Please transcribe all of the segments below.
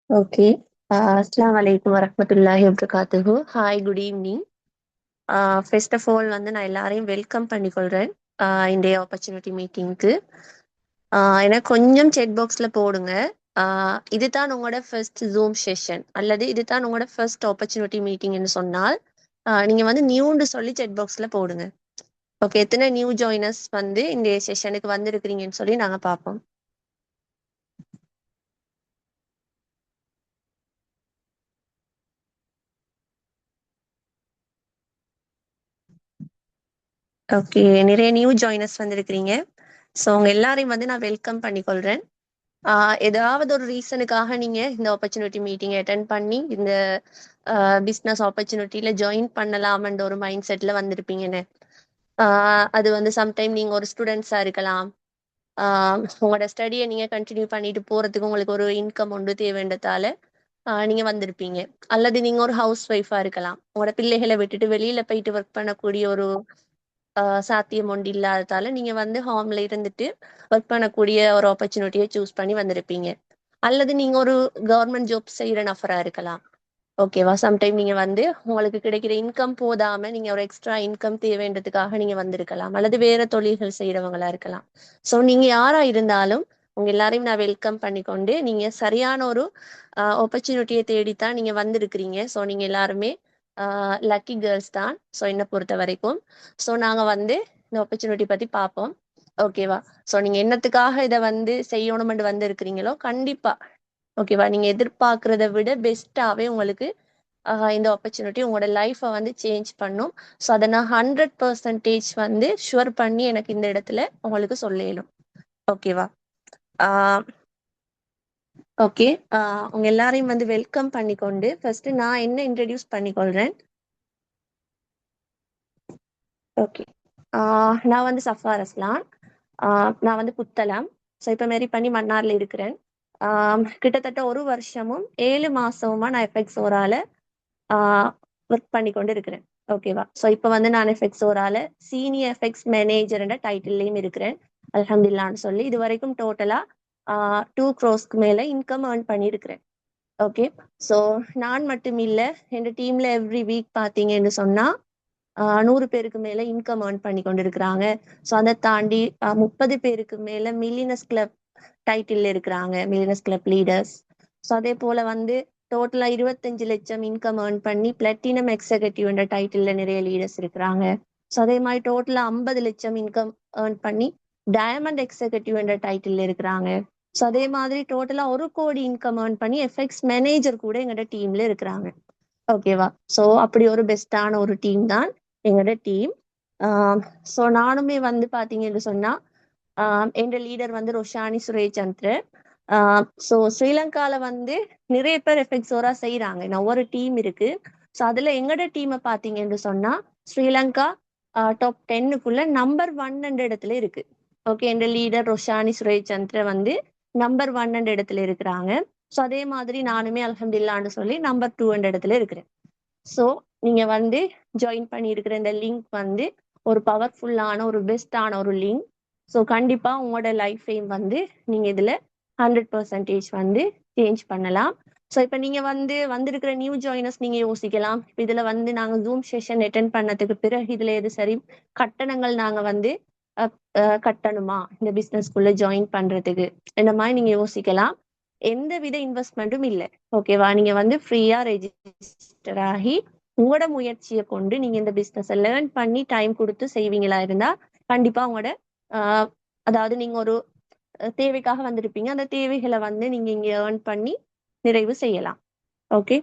Okay. Assalamu alaikum warahmatullahi wabarakatuh. Hi, good evening. First of all வந்து நான் எல்லாரையும் welcome பண்ணிக்கொள்றேன் இன்றைய ஆப்பர்ச்சுனிட்டி மீட்டிங்க்கு. எனக்கு கொஞ்சம் செக் பாக்ஸில் போடுங்க. இதுதான் உங்களோட ஃபர்ஸ்ட் ஜூம் செஷன் அல்லது இதுதான் உங்களோட ஃபர்ஸ்ட் ஆப்பர்ச்சுனிட்டி மீட்டிங்னு சொன்னால் நீங்கள் வந்து நியூன்னு சொல்லி செக் பாக்ஸில் போடுங்க. ஓகே, எத்தனை நியூ ஜாயினர்ஸ் வந்து இந்த செஷனுக்கு வந்திருக்கிறீங்கன்னு சொல்லி நாங்கள் பார்ப்போம். ஓகே, நிறைய நியூ ஜாயினர்ஸ் வந்திருக்கிறீங்க. ஸோ உங்க எல்லாரையும் வந்து நான் வெல்கம் பண்ணிக்கொள்றேன். ஏதாவது ஒரு ரீசனுக்காக நீங்க இந்த ஆப்பர்ச்சுனிட்டி மீட்டிங் அட்டன் பண்ணி இந்த பிஸ்னஸ் ஆப்பர்ச்சுனிட்டியில ஜாயின் பண்ணலாம்ன்ற ஒரு மைண்ட் செட்ல வந்திருப்பீங்கன்னு. அது வந்து சம்டைம் நீங்க ஒரு ஸ்டூடெண்ட்ஸா இருக்கலாம். உங்களோட ஸ்டடியை நீங்க கண்டினியூ பண்ணிட்டு போறதுக்கு உங்களுக்கு ஒரு இன்கம் ஒன்று தேவைன்றதால நீங்க வந்திருப்பீங்க. அல்லது நீங்க ஒரு ஹவுஸ் ஒய்ஃபா இருக்கலாம். உங்களோட பிள்ளைகளை விட்டுட்டு வெளியில போயிட்டு ஒர்க் பண்ணக்கூடிய ஒரு சாத்தியம் ஒன்று இல்லாததால நீங்க வந்து ஹோம்ல இருந்துட்டு ஒர்க் பண்ணக்கூடிய ஒரு ஆப்பர்ச்சுனிட்டியை சூஸ் பண்ணி வந்திருப்பீங்க. அல்லது நீங்க ஒரு கவர்மெண்ட் ஜாப் செய்யற நபரா இருக்கலாம். ஓகேவா, சம்டைம் நீங்க வந்து உங்களுக்கு கிடைக்கிற இன்கம் போதாம நீங்க ஒரு எக்ஸ்ட்ரா இன்கம் தேவைன்றதுக்காக நீங்க வந்திருக்கலாம். அல்லது வேற தொழில்கள் செய்யறவங்களா இருக்கலாம். ஸோ நீங்க யாரா இருந்தாலும் உங்க எல்லாரையும் நான் வெல்கம் பண்ணிக்கொண்டு நீங்க சரியான ஒரு ஆப்பர்ச்சுனிட்டியை தேடித்தான் நீங்க வந்திருக்கிறீங்க. ஸோ நீங்க எல்லாருமே லக்கி கேர்ள்ஸ் தான். ஸோ என்னை பொறுத்த வரைக்கும். ஸோ நாங்க வந்து இந்த ஆப்பர்ச்சுனிட்டி பத்தி பார்ப்போம். ஓகேவா. ஸோ நீங்க என்னத்துக்காக இதை வந்து செய்யணும்னு வந்து இருக்கிறீங்களோ கண்டிப்பா ஓகேவா நீங்க எதிர்பார்க்கறத விட பெஸ்டாவே உங்களுக்கு இந்த ஆப்பர்ச்சுனிட்டி உங்களோட லைஃப்பை வந்து சேஞ்ச் பண்ணும். ஸோ அதை நான் 100% வந்து ஷுவர் பண்ணி எனக்கு இந்த இடத்துல உங்களுக்கு சொல்லலும். ஓகேவா. ஓகே, உங்க எல்லாரையும் வந்து வெல்கம் பண்ணிக்கொண்டு ஃபர்ஸ்ட் நான் என்ன இன்ட்ரடியூஸ் பண்ணிக்கொள்றேன். ஓகே, நான் வந்து சஃபா ரஸ்லான். நான் வந்து புத்தளம். ஸோ இப்போ மேரி பண்ணி மன்னார்ல இருக்கிறேன். கிட்டத்தட்ட 1 வருஷமும் 7 மாசமுமா நான் எஃப்எக்ஸ் ஓரால ஒர்க் பண்ணி கொண்டு இருக்கிறேன். ஓகேவா. ஸோ இப்போ வந்து நான் எஃப்எக்ஸ் ஓரால சீனியர் எஃப்எக்ஸ் மேனேஜர் டைட்டில்லையும் இருக்கிறேன். அல்ஹம்துலில்லான்னு சொல்லி இது வரைக்கும் டோட்டலா 2 crores மேல இன்கம் ஏர்ன் பண்ணியிருக்கிறேன். ஓகே. ஸோ நான் மட்டும் இல்லை, என் டீம்ல எவ்ரி வீக் பார்த்தீங்கன்னு சொன்னா 100 பேருக்கு மேல இன்கம் ஏர்ன் பண்ணி கொண்டு இருக்கிறாங்க. ஸோ அதை தாண்டி 30 பேருக்கு மேல மில்லியனஸ் கிளப் டைட்டில் இருக்கிறாங்க, மில்லியனஸ் கிளப் லீடர்ஸ். ஸோ அதே போல வந்து டோட்டலா 25 லட்சம் இன்கம் ஏர்ன் பண்ணி பிளாட்டினம் எக்ஸிகூட்டிவ் என்ற டைட்டில்ல நிறைய லீடர்ஸ் இருக்கிறாங்க. ஸோ அதே மாதிரி டோட்டலா 50 லட்சம் இன்கம் ஏர்ன் பண்ணி டயமண்ட் எக்ஸிகூட்டிவ் என்ற டைட்டில் இருக்கிறாங்க. ஸோ அதே மாதிரி டோட்டலா 1 கோடி இன்கம் ஏர்ன் பண்ணி எஃப்எக்ஸ் மேனேஜர் கூட எங்களோட டீம்ல இருக்கிறாங்க. ஓகேவா. ஸோ அப்படி ஒரு பெஸ்டான ஒரு டீம் தான் எங்களோட டீம். ஸோ நானுமே வந்து பாத்தீங்கன்னு சொன்னா எங்க லீடர் வந்து ரொஷானி சுரேச்சந்திர. ஸோ ஸ்ரீலங்கால வந்து நிறைய பேர் எஃபெக்ட்ஸோரா செய்யறாங்க. நான் ஒரு டீம் இருக்கு. ஸோ அதுல எங்களோட டீமை பாத்தீங்கன்னு சொன்னா ஸ்ரீலங்கா டாப் 10க்குள்ள நம்பர் 1 இடத்துல இருக்கு. ஓகே, எங்க லீடர் ரொஷானி சுரேச்சந்திர வந்து நம்பர் 1 இடத்துல இருக்கிறாங்க. ஸோ அதே மாதிரி நானுமே அல்ஹம்துலில்லாஹ்னு சொல்லி நம்பர் 2 இடத்துல இருக்கிறேன். ஸோ நீங்க வந்து ஜாயின் பண்ணி இருக்கிற இந்த லிங்க் வந்து ஒரு பவர்ஃபுல்லான ஒரு பெஸ்டான ஒரு லிங்க். ஸோ கண்டிப்பா உங்களோட லைஃபையும் வந்து நீங்க இதுல 100% வந்து சேஞ்ச் பண்ணலாம். ஸோ இப்போ நீங்க வந்து வந்திருக்கிற நியூ ஜாயினர்ஸ் நீங்க யோசிக்கலாம், இதுல வந்து நாங்க ஜூம் செஷன் அட்டென்ட் பண்ணதுக்கு பிறகு இதுல எது சரி கட்டணங்கள் நாங்க வந்து கட்டணுமா இந்த பிசினஸ்க்குள்ள ஜாயின் பண்றதுக்கு, இந்த மாதிரி நீங்க யோசிக்கலாம். எந்த வித இன்வெஸ்ட்மெண்ட்டும் இல்லை. ஓகேவா. நீங்க வந்து ஃப்ரீயா ரெஜிஸ்டர் ஆகி உங்களோட முயற்சியை கொண்டு நீங்க இந்த பிசினஸ் லேர்ன் பண்ணி டைம் கொடுத்து செய்வீங்களா இருந்தா கண்டிப்பா உங்களோட ஆஹ் அதாவது நீங்க ஒரு தேவைக்காக வந்திருப்பீங்க. அந்த தேவைகளை வந்து நீங்க இங்க ஏர்ன் பண்ணி நிறைவு செய்யலாம். ஓகே.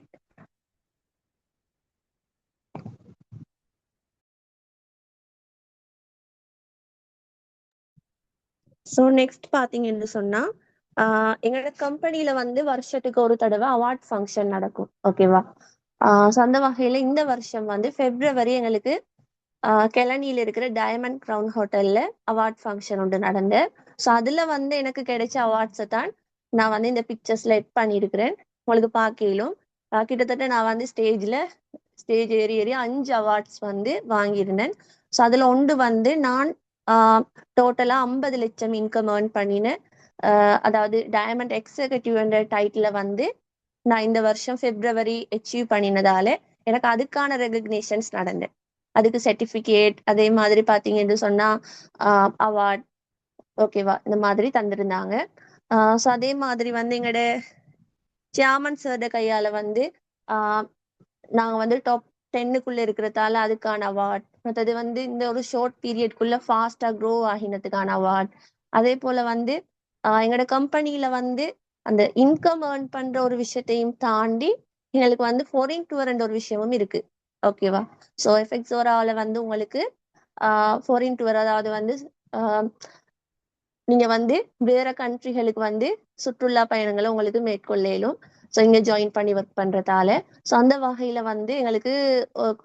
ஸோ நெக்ஸ்ட் பாத்தீங்கன்னு சொன்னா எங்களோட கம்பெனில வந்து வருஷத்துக்கு ஒரு தடவை அவார்ட் ஃபங்க்ஷன் நடக்கும். ஓகேவா. ஸோ அந்த வகையில இந்த வருஷம் வந்து பிப்ரவரி எங்களுக்கு கெலனியில இருக்கிற டயமண்ட் கிரவுன் ஹோட்டல்ல அவார்ட் ஃபங்க்ஷன் ஒன்று நடந்து. ஸோ அதுல வந்து எனக்கு கிடைச்ச அவார்ட்ஸை தான் நான் வந்து இந்த பிக்சர்ஸ்ல எட் பண்ணியிருக்கிறேன். உங்களுக்கு பார்க்கலும் கிட்டத்தட்ட நான் வந்து ஸ்டேஜ் ஏறி ஏறி 5 அவார்ட்ஸ் வந்து வாங்கியிருந்தேன். ஸோ அதுல ஒன்று வந்து நான் டோட்டலா 50 லட்சம் இன்கம் ஏர்ன் பண்ணினேன். அதாவது டயமண்ட் எக்ஸிகூட்டிவ் என்ற டைட்டில வந்து நான் இந்த வருஷம் பிப்ரவரி அச்சீவ் பண்ணினதால எனக்கு அதுக்கான ரெகக்னேஷன்ஸ் நடந்தேன். அதுக்கு சர்டிபிகேட் அதே மாதிரி பாத்தீங்கன்னு சொன்னா அவார்ட் ஓகேவா இந்த மாதிரி தந்திருந்தாங்க. ஸோ அதே மாதிரி வந்து எங்களோட சேர்மன் சார்ட கையால வந்து நாங்க வந்து டாப் 10க்குள்ள இருக்கிறதால அதுக்கான அவார்ட், மற்றது வந்து இந்த ஒரு ஷார்ட் பீரியட்குள்ள ஃபாஸ்டா க்ரோ ஆகினதுக்கான அவார்ட். அதே போல வந்து எங்களோட கம்பெனியில வந்து அந்த இன்கம் ஏர்ன் பண்ற ஒரு விஷயத்தையும் தாண்டி எங்களுக்கு வந்து ஃபாரின் டூர் என்ற ஒரு விஷயமும் இருக்கு. ஓகேவா? ஸோ எஃபெக்ட்ஸோரால வந்து உங்களுக்கு ஃபாரின் டூர், அதாவது வந்து நீங்க வந்து வேற கண்ட்ரிகளுக்கு வந்து சுற்றுலா பயணங்களை உங்களுக்கு மேற்கொள்ளலும். ஸோ இங்க ஜாயின் பண்ணி ஒர்க் பண்றதால ஸோ அந்த வகையில வந்து எங்களுக்கு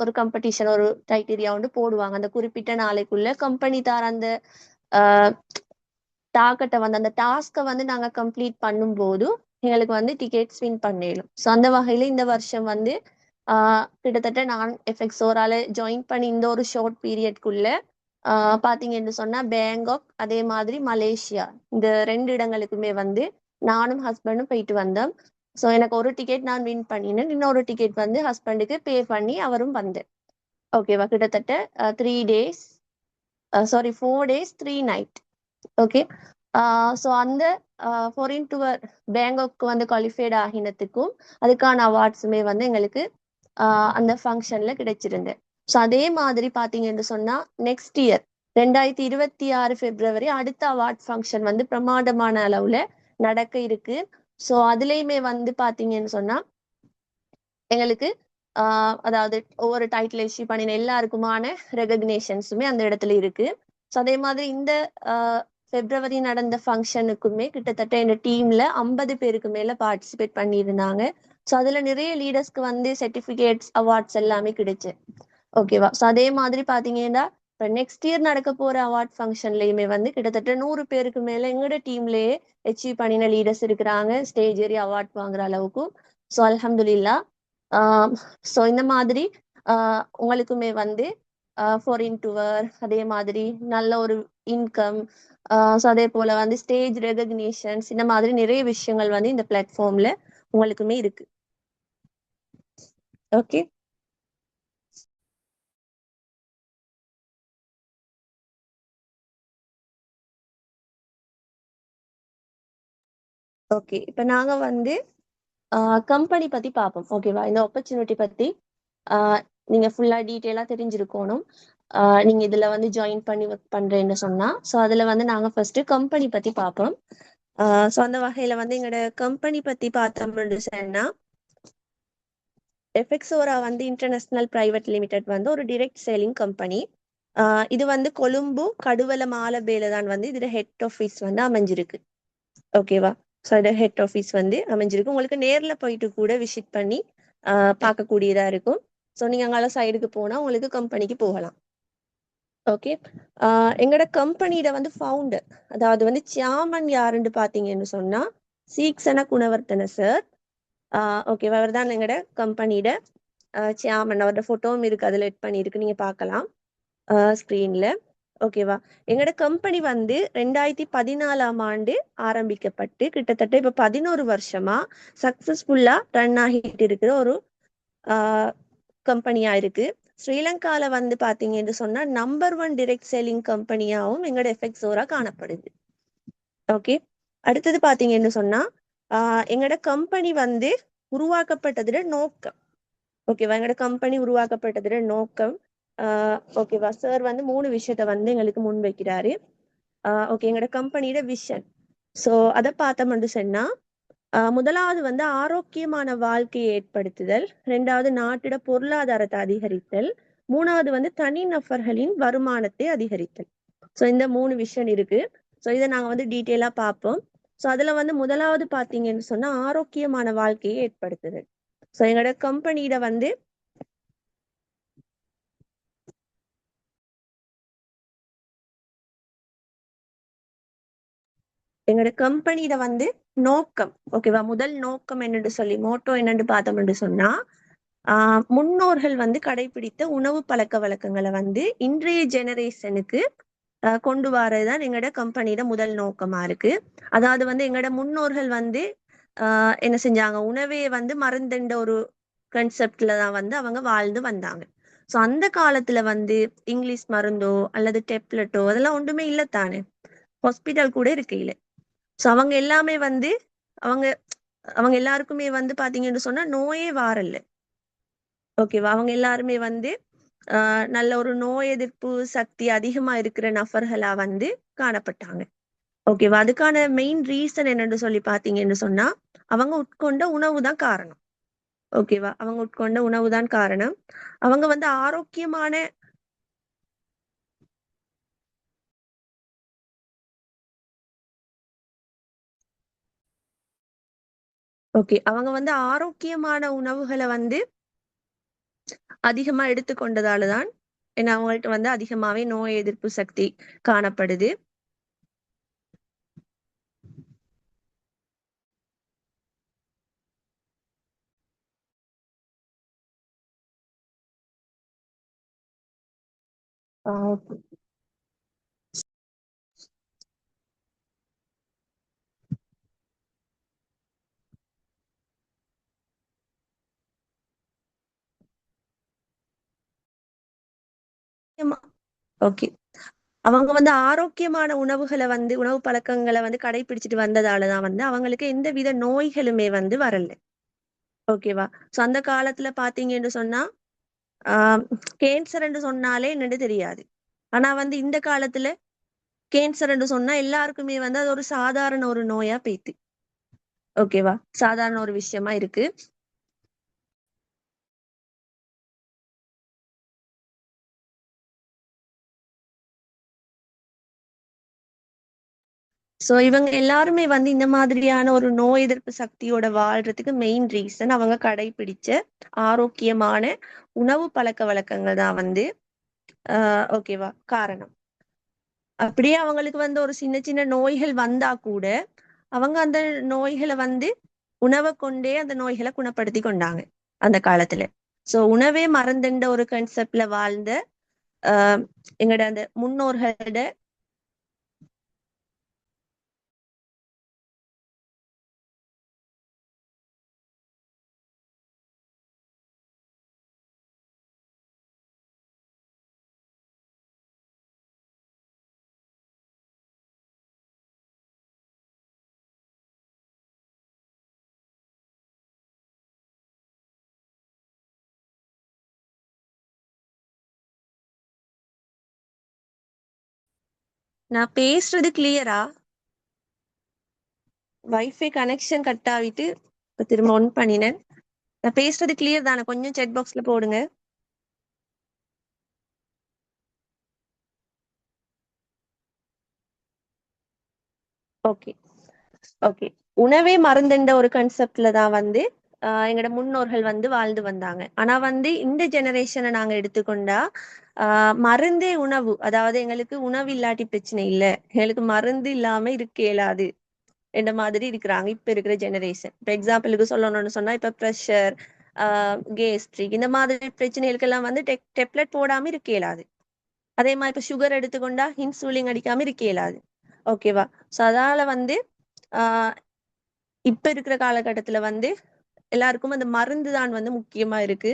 ஒரு காம்படிஷன், ஒரு க்ரைட்டீரியா வந்து போடுவாங்க. அந்த குறிப்பிட்ட நாளைக்குள்ள கம்பெனி தார அந்த டார்கெட்டை வந்து அந்த டாஸ்கை வந்து நாங்க கம்ப்ளீட் பண்ணும்போது எங்களுக்கு வந்து டிக்கெட்ஸ் வின் பண்ணிடலும். ஸோ அந்த வகையில இந்த வருஷம் வந்து கிட்டத்தட்ட நான் எஃபெக்ட்ஸோரால ஜாயின் பண்ணி இந்த ஒரு ஷார்ட் பீரியட்குள்ள பாத்தீங்கன்னு சொன்னா பேங்காக் அதே மாதிரி மலேசியா இந்த 2 இடங்களுக்குமே வந்து நானும் ஹஸ்பண்டும் போயிட்டு வந்தோம். ஸோ எனக்கு ஒரு டிக்கெட் நான் வின் பண்ணினேன், இன்னொரு டிக்கெட் வந்து ஹஸ்பண்டுக்கு பே பண்ணி அவரும் வந்தேன். ஓகேவா? கிட்டத்தட்ட 3 days, sorry 4 days 3 night. Okay. So அந்த ஃபாரின் டூர் பேங்காக்கு வந்து குவாலிஃபைட் ஆகினத்துக்கும் அதுக்கான அவார்ட்ஸுமே வந்து எங்களுக்கு அந்த ஃபங்க்ஷன்ல கிடைச்சிருந்தேன். ஸோ அதே மாதிரி பாத்தீங்கன்னு சொன்னா நெக்ஸ்ட் இயர் 2026 பிப்ரவரி அடுத்த அவார்ட் ஃபங்க்ஷன் வந்து பிரமாண்டமான அளவுல நடக்க இருக்கு. ஸோ அதுலயுமே வந்து பாத்தீங்கன்னு சொன்னா எங்களுக்கு அதாவது ஒவ்வொரு டைட்டில் இஷ்யூ பண்ணின எல்லாருக்குமான ரெகக்னேஷன்ஸுமே அந்த இடத்துல இருக்கு. ஸோ அதே மாதிரி இந்த பிப்ரவரி நடந்த ஃபங்க்ஷனுக்குமே கிட்டத்தட்ட எங்க டீம்ல 50 பேருக்கு மேல பார்ட்டிசிபேட் பண்ணியிருந்தாங்க. ஸோ அதுல நிறைய லீடர்ஸ்க்கு வந்து சர்டிபிகேட்ஸ் அவார்ட்ஸ் எல்லாமே கிடைச்சு. ஓகேவா? ஸோ அதே மாதிரி பாத்தீங்கன்னா இப்போ நெக்ஸ்ட் இயர் நடக்க போற அவார்ட் ஃபங்க்ஷன்லயுமே வந்து கிட்டத்தட்ட 100 பேருக்கு மேல எங்களோட டீம்லயே அச்சீவ் பண்ணின லீடர்ஸ் இருக்கிறாங்க, ஸ்டேஜ் ஏறி அவார்ட் வாங்குற அளவுக்கு. ஸோ அல்ஹம்துலில்லா. ஸோ இந்த மாதிரி உங்களுக்குமே வந்து ஃபாரின் டூர் அதே மாதிரி நல்ல ஒரு இன்கம், ஸோ அதே போல வந்து ஸ்டேஜ் ரெகக்னிஷன்ஸ் இந்த மாதிரி நிறைய விஷயங்கள் வந்து இந்த பிளாட்ஃபார்ம்ல உங்களுக்குமே இருக்கு. ஓகே. ஓகே, இப்போ நாங்க வந்து கம்பெனி பத்தி பார்ப்போம். ஓகேவா? இந்த ஆப்பர்ச்சுனிட்டி பத்தி நீங்க ஃபுல்லா டீட்டெயிலா தெரிஞ்சிருக்கணும். நீங்க இதுல வந்து ஜாயின் பண்ணி ஒர்க் பண்றேன்னு சொன்னா ஸோ அதுல வந்து நாங்க ஃபர்ஸ்ட் கம்பெனி பத்தி பார்ப்போம். ஸோ அந்த வகையில வந்து எங்களோட கம்பெனி பத்தி பார்த்தோம்னு சொன்னா எஃபெக்ட்ஸோரா வந்து இன்டர்நேஷனல் பிரைவேட் லிமிடெட் வந்து ஒரு டிரெக்ட் சேலிங் கம்பெனி. இது வந்து கொழும்பு கடுவல மாலபேல தான் வந்து இதுல ஹெட் ஆஃபீஸ் வந்து அமைஞ்சிருக்கு. ஓகேவா? ஸோ இதோட ஹெட் ஆஃபீஸ் வந்து அமைஞ்சிருக்கு. உங்களுக்கு நேர்ல போயிட்டு கூட விசிட் பண்ணி பார்க்கக்கூடியதா இருக்கும். ஸோ நீங்க அங்கால சைடுக்கு போனா உங்களுக்கு கம்பெனிக்கு போகலாம். ஓகே. எங்களோட கம்பெனியில வந்து ஃபவுண்டர், அதாவது வந்து சேர்மன் யாருன்னு பாத்தீங்கன்னு சொன்னா சீக்சன குணவர்த்தன சார். ஓகேவா? அவர் தான் எங்களோட கம்பெனியோட சேர்மன். அவரோட போட்டோவும் இருக்கு, அதுல எட் பண்ணியிருக்கு, நீங்க பார்க்கலாம் ஸ்க்ரீன்ல. ஓகேவா? எங்களோட கம்பெனி வந்து 2014ஆம் ஆண்டு ஆரம்பிக்கப்பட்டு கிட்டத்தட்ட இப்ப 11 வருஷமா சக்சஸ்ஃபுல்லா ரன் ஆகிட்டு இருக்கிற ஒரு கம்பெனியா இருக்கு. ஸ்ரீலங்கால வந்து பாத்தீங்கன்னு சொன்னா நம்பர் 1 டிரெக்ட் செல்லிங் கம்பெனியாவும் எங்களோட எஃபெக்ட்ஸோரா காணப்படுது. ஓகே. அடுத்தது பாத்தீங்கன்னு சொன்னா எங்களோட கம்பெனி வந்து உருவாக்கப்பட்டதுல நோக்கம். ஓகேவா? எங்களோட கம்பெனி உருவாக்கப்பட்டதுல நோக்கம். ஓகேவா? சார் வந்து 3 விஷயத்த வந்து எங்களுக்கு முன் வைக்கிறாரு. ஓகே. எங்களோட கம்பெனியோட விஷன். ஸோ அதை பார்த்தோம்னு சொன்னா முதலாவது வந்து ஆரோக்கியமான வாழ்க்கையை ஏற்படுத்துதல், 2வது நாட்டிட பொருளாதாரத்தை அதிகரித்தல், 3வது வந்து தனிநபர்களின் வருமானத்தை அதிகரித்தல். ஸோ இந்த 3 விஷயம் இருக்கு. ஸோ இதை நாங்க வந்து டீட்டெயிலா பார்ப்போம். ஸோ அதுல வந்து முதலாவது பாத்தீங்கன்னு சொன்னா ஆரோக்கியமான வாழ்க்கையை ஏற்படுத்துதல். ஸோ எங்களோட கம்பெனியில வந்து எங்களோட கம்பெனியில வந்து நோக்கம். ஓகேவா? முதல் நோக்கம் என்னன்னு சொல்லி மோட்டோ என்னன்னு பார்த்தோம்னு சொன்னா முன்னோர்கள் வந்து கடைபிடித்த உணவு பழக்க வழக்கங்களை வந்து இன்றைய ஜெனரேஷனுக்கு கொண்டு வரதுதான் எங்களோட கம்பெனியோட முதல் நோக்கமா இருக்கு. அதாவது வந்து எங்களோட முன்னோர்கள் வந்து என்ன செஞ்சாங்க, உணவே வந்து மருந்துன்ற ஒரு கன்செப்ட்ல தான் வந்து அவங்க வாழ்ந்து வந்தாங்க. ஸோ அந்த காலத்துல வந்து இங்கிலீஷ் மருந்தோ அல்லது டெப்லெட்டோ அதெல்லாம் ஒன்றுமே இல்ல தானே. ஹாஸ்பிட்டல் கூட இருக்கையில. ஸோ அவங்க எல்லாமே வந்து அவங்க அவங்க எல்லாருக்குமே வந்து பாத்தீங்கன்னு சொன்னா நோயே வாரல்ல. ஓகேவா? அவங்க எல்லாருமே வந்து நல்ல ஒரு நோய் எதிர்ப்பு சக்தி அதிகமா இருக்கிற நபர்களா வந்து காணப்பட்டாங்க. ஓகேவா? அதுக்கான மெயின் ரீசன் என்னன்னு சொல்லி பார்த்தீங்கன்னு சொன்னா, அவங்க உட்கொண்ட உணவு தான் காரணம். ஓகேவா? அவங்க உட்கொண்ட உணவு தான் காரணம். அவங்க வந்து ஆரோக்கியமான ஓகே. அவங்க வந்து ஆரோக்கியமான உணவுகள வந்து அதிகமா எடுத்துக்கொண்டதால தான், ஏன்னா அவங்கள்ட்ட வந்து அதிகமாவே நோய் எதிர்ப்பு சக்தி காணப்படுது. ஆ ஓகே. ஓகே. அவங்க வந்து ஆரோக்கியமான உணவுகள வந்து உணவு பழக்கங்கள வந்து கடைபிடிச்சுட்டு வந்ததால தான் வந்து அவங்களுக்கு எந்தவித நோய்களுமே வந்து வரல. ஓகேவா? ஸோ அந்த காலத்துல பார்த்தீங்கன்னு சொன்னா, ஆ கேன்சர்ன்னு சொன்னாலே என்னன்னு தெரியாது. ஆனா வந்து இந்த காலத்துல கேன்சர்ன்னு சொன்னா எல்லாருக்குமே வந்து அது ஒரு சாதாரண ஒரு நோயா போயிட்டு. ஓகேவா? சாதாரண ஒரு விஷயமா இருக்கு. ஸோ இவங்க எல்லாருமே வந்து இந்த மாதிரியான ஒரு நோய் எதிர்ப்பு சக்தியோட வாழ்றதுக்கு மெயின் ரீசன் அவங்க கடைபிடிச்ச ஆரோக்கியமான உணவு பழக்கவழக்கங்கள் தான் வந்து ஓகேவா? காரணம். அப்படியே அவங்களுக்கு வந்து ஒரு சின்ன சின்ன நோய்கள் வந்தா கூட, அவங்க அந்த நோய்கள வந்து உணவ கொண்டே அந்த நோய்கள குணப்படுத்திக் கொண்டாங்க, அந்த காலத்துல. ஸோ உணவே மருந்துன்ற ஒரு கான்செப்ட்ல வாழ்ந்த அ எங்களோட அந்த முன்னோர்களோட நான் பேசுறது கிளியரா? வைஃபை கனெக்ஷன் கட் ஆவிட்டு இப்ப திரும்ப ஆன் பண்ணினேன். நான் பேசுறது கிளியர் தானே? கொஞ்சம் சாட் பாக்ஸ்ல போடுங்க. Okay, okay. உணவே மருந்துன்ற ஒரு கான்செப்ட்ல தான் வந்து எங்களோட முன்னோர்கள் வந்து வாழ்ந்து வந்தாங்க. ஆனா வந்து இந்த ஜெனரேஷனை நாங்க எடுத்துக்கொண்டா மருந்தே உணவு. அதாவது எங்களுக்கு உணவு இல்லாட்டி பிரச்சனை இல்ல. எங்களுக்கு மருந்து இல்லாம இருக்க இயலாது. என்ற மாதிரி இருக்கிறாங்க இப்ப இருக்கிற ஜெனரேஷன். இப்ப எக்ஸாம்பிளுக்கு சொல்லணும்னு சொன்னா இப்ப ப்ரெஷர், கேஸ்ட்ரிக் இந்த மாதிரி பிரச்சனைகளுக்கெல்லாம் வந்து டெப்லெட் போடாம இருக்க இயலாது. அதே மாதிரி இப்ப சுகர் எடுத்துக்கொண்டா இன்சுலின் அடிக்காம இருக்க இயலாது. ஓகேவா? ஸோ அதால வந்து ஆஹ் இப்ப இருக்கிற காலகட்டத்துல வந்து எல்லாருக்கும் அந்த மருந்து தான் வந்து முக்கியமா இருக்கு.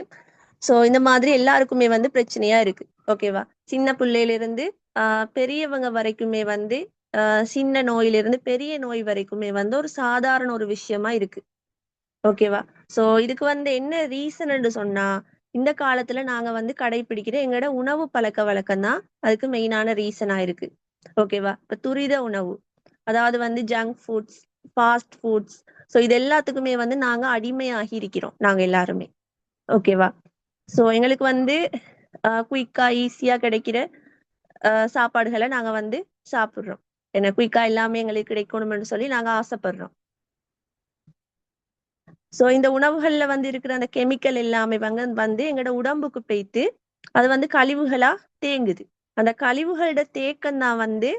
சோ இந்த மாதிரி எல்லாருக்குமே வந்து பிரச்சனையா இருக்கு. ஓகேவா? சின்ன பிள்ளையில இருந்து பெரியவங்க வரைக்குமே வந்து சின்ன நோயில இருந்து பெரிய நோய் வரைக்குமே வந்து ஒரு சாதாரண ஒரு விஷயமா இருக்கு. ஓகேவா? சோ இதுக்கு வந்து என்ன ரீசன்னு சொன்னா, இந்த காலத்துல நாங்க வந்து கடைபிடிக்கிற எங்களோட உணவு பழக்கவழக்கம் தான் அதுக்கு மெயினான ரீசனா இருக்கு. ஓகேவா? இப்ப துரித உணவு. அதாவது வந்து junk foods, fast foods. So இது எல்லாத்துக்குமே வந்து நாங்க அடிமையாகி இருக்கிறோம். நாங்க எல்லாருமே. ஓகேவா? சோ எங்களுக்கு வந்து குயிக்கா, ஈஸியா கிடைக்கிற சாப்பாடுகள நாங்க வந்து சாப்பிடுறோம். ஏன்னா குயிக்கா எல்லாமே எங்களுக்கு கிடைக்கணும்னு சொல்லி நாங்க ஆசைப்படுறோம். சோ இந்த உணவுகள்ல வந்து இருக்கிற அந்த கெமிக்கல் எல்லாமே வந்து எங்களோட உடம்புக்கு போயிட்டு அது வந்து கழிவுகளா தேங்குது. அந்த கழிவுகளோட தேக்கம் தான் வந்து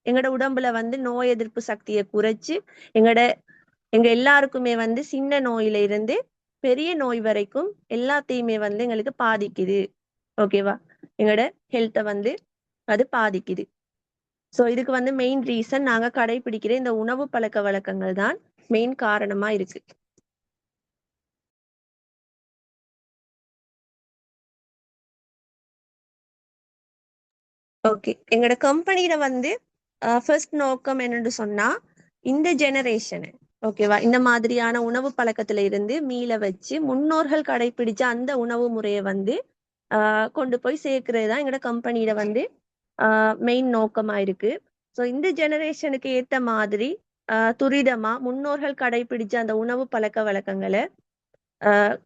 எங்களோட உடம்புல வந்து நோய் எதிர்ப்பு சக்தியை குறைச்சு எங்களோட எங்க எல்லாருக்குமே வந்து சின்ன நோயில இருந்து பெரிய நோய் வரைக்கும் எல்லாத்தையுமே வந்து எங்களுக்கு பாதிக்குது. ஓகேவா? எங்களோட ஹெல்த்தை வந்து அது பாதிக்குது. சோ இதுக்கு வந்து மெயின் ரீசன் நாங்க கடைபிடிக்கிற இந்த உணவு பழக்க வழக்கங்கள் தான் மெயின் காரணமா இருக்கு. ஓகே, எங்களோட கம்பெனியில வந்து ஃபர்ஸ்ட் நோக்கம் என்னன்னு சொன்னா இந்த ஜெனரேஷனு ஓகேவா இந்த மாதிரியான உணவு பழக்கத்துல இருந்து மீள வச்சு முன்னோர்கள் கடைபிடிச்ச அந்த உணவு முறையை வந்து கொண்டு போய் சேர்க்கிறது தான் எங்களோட கம்பெனியில வந்து மெயின் நோக்கமா இருக்கு. ஸோ இந்த ஜெனரேஷனுக்கு ஏத்த மாதிரி துரிதமா முன்னோர்கள் கடைபிடிச்ச அந்த உணவு பழக்க வழக்கங்களை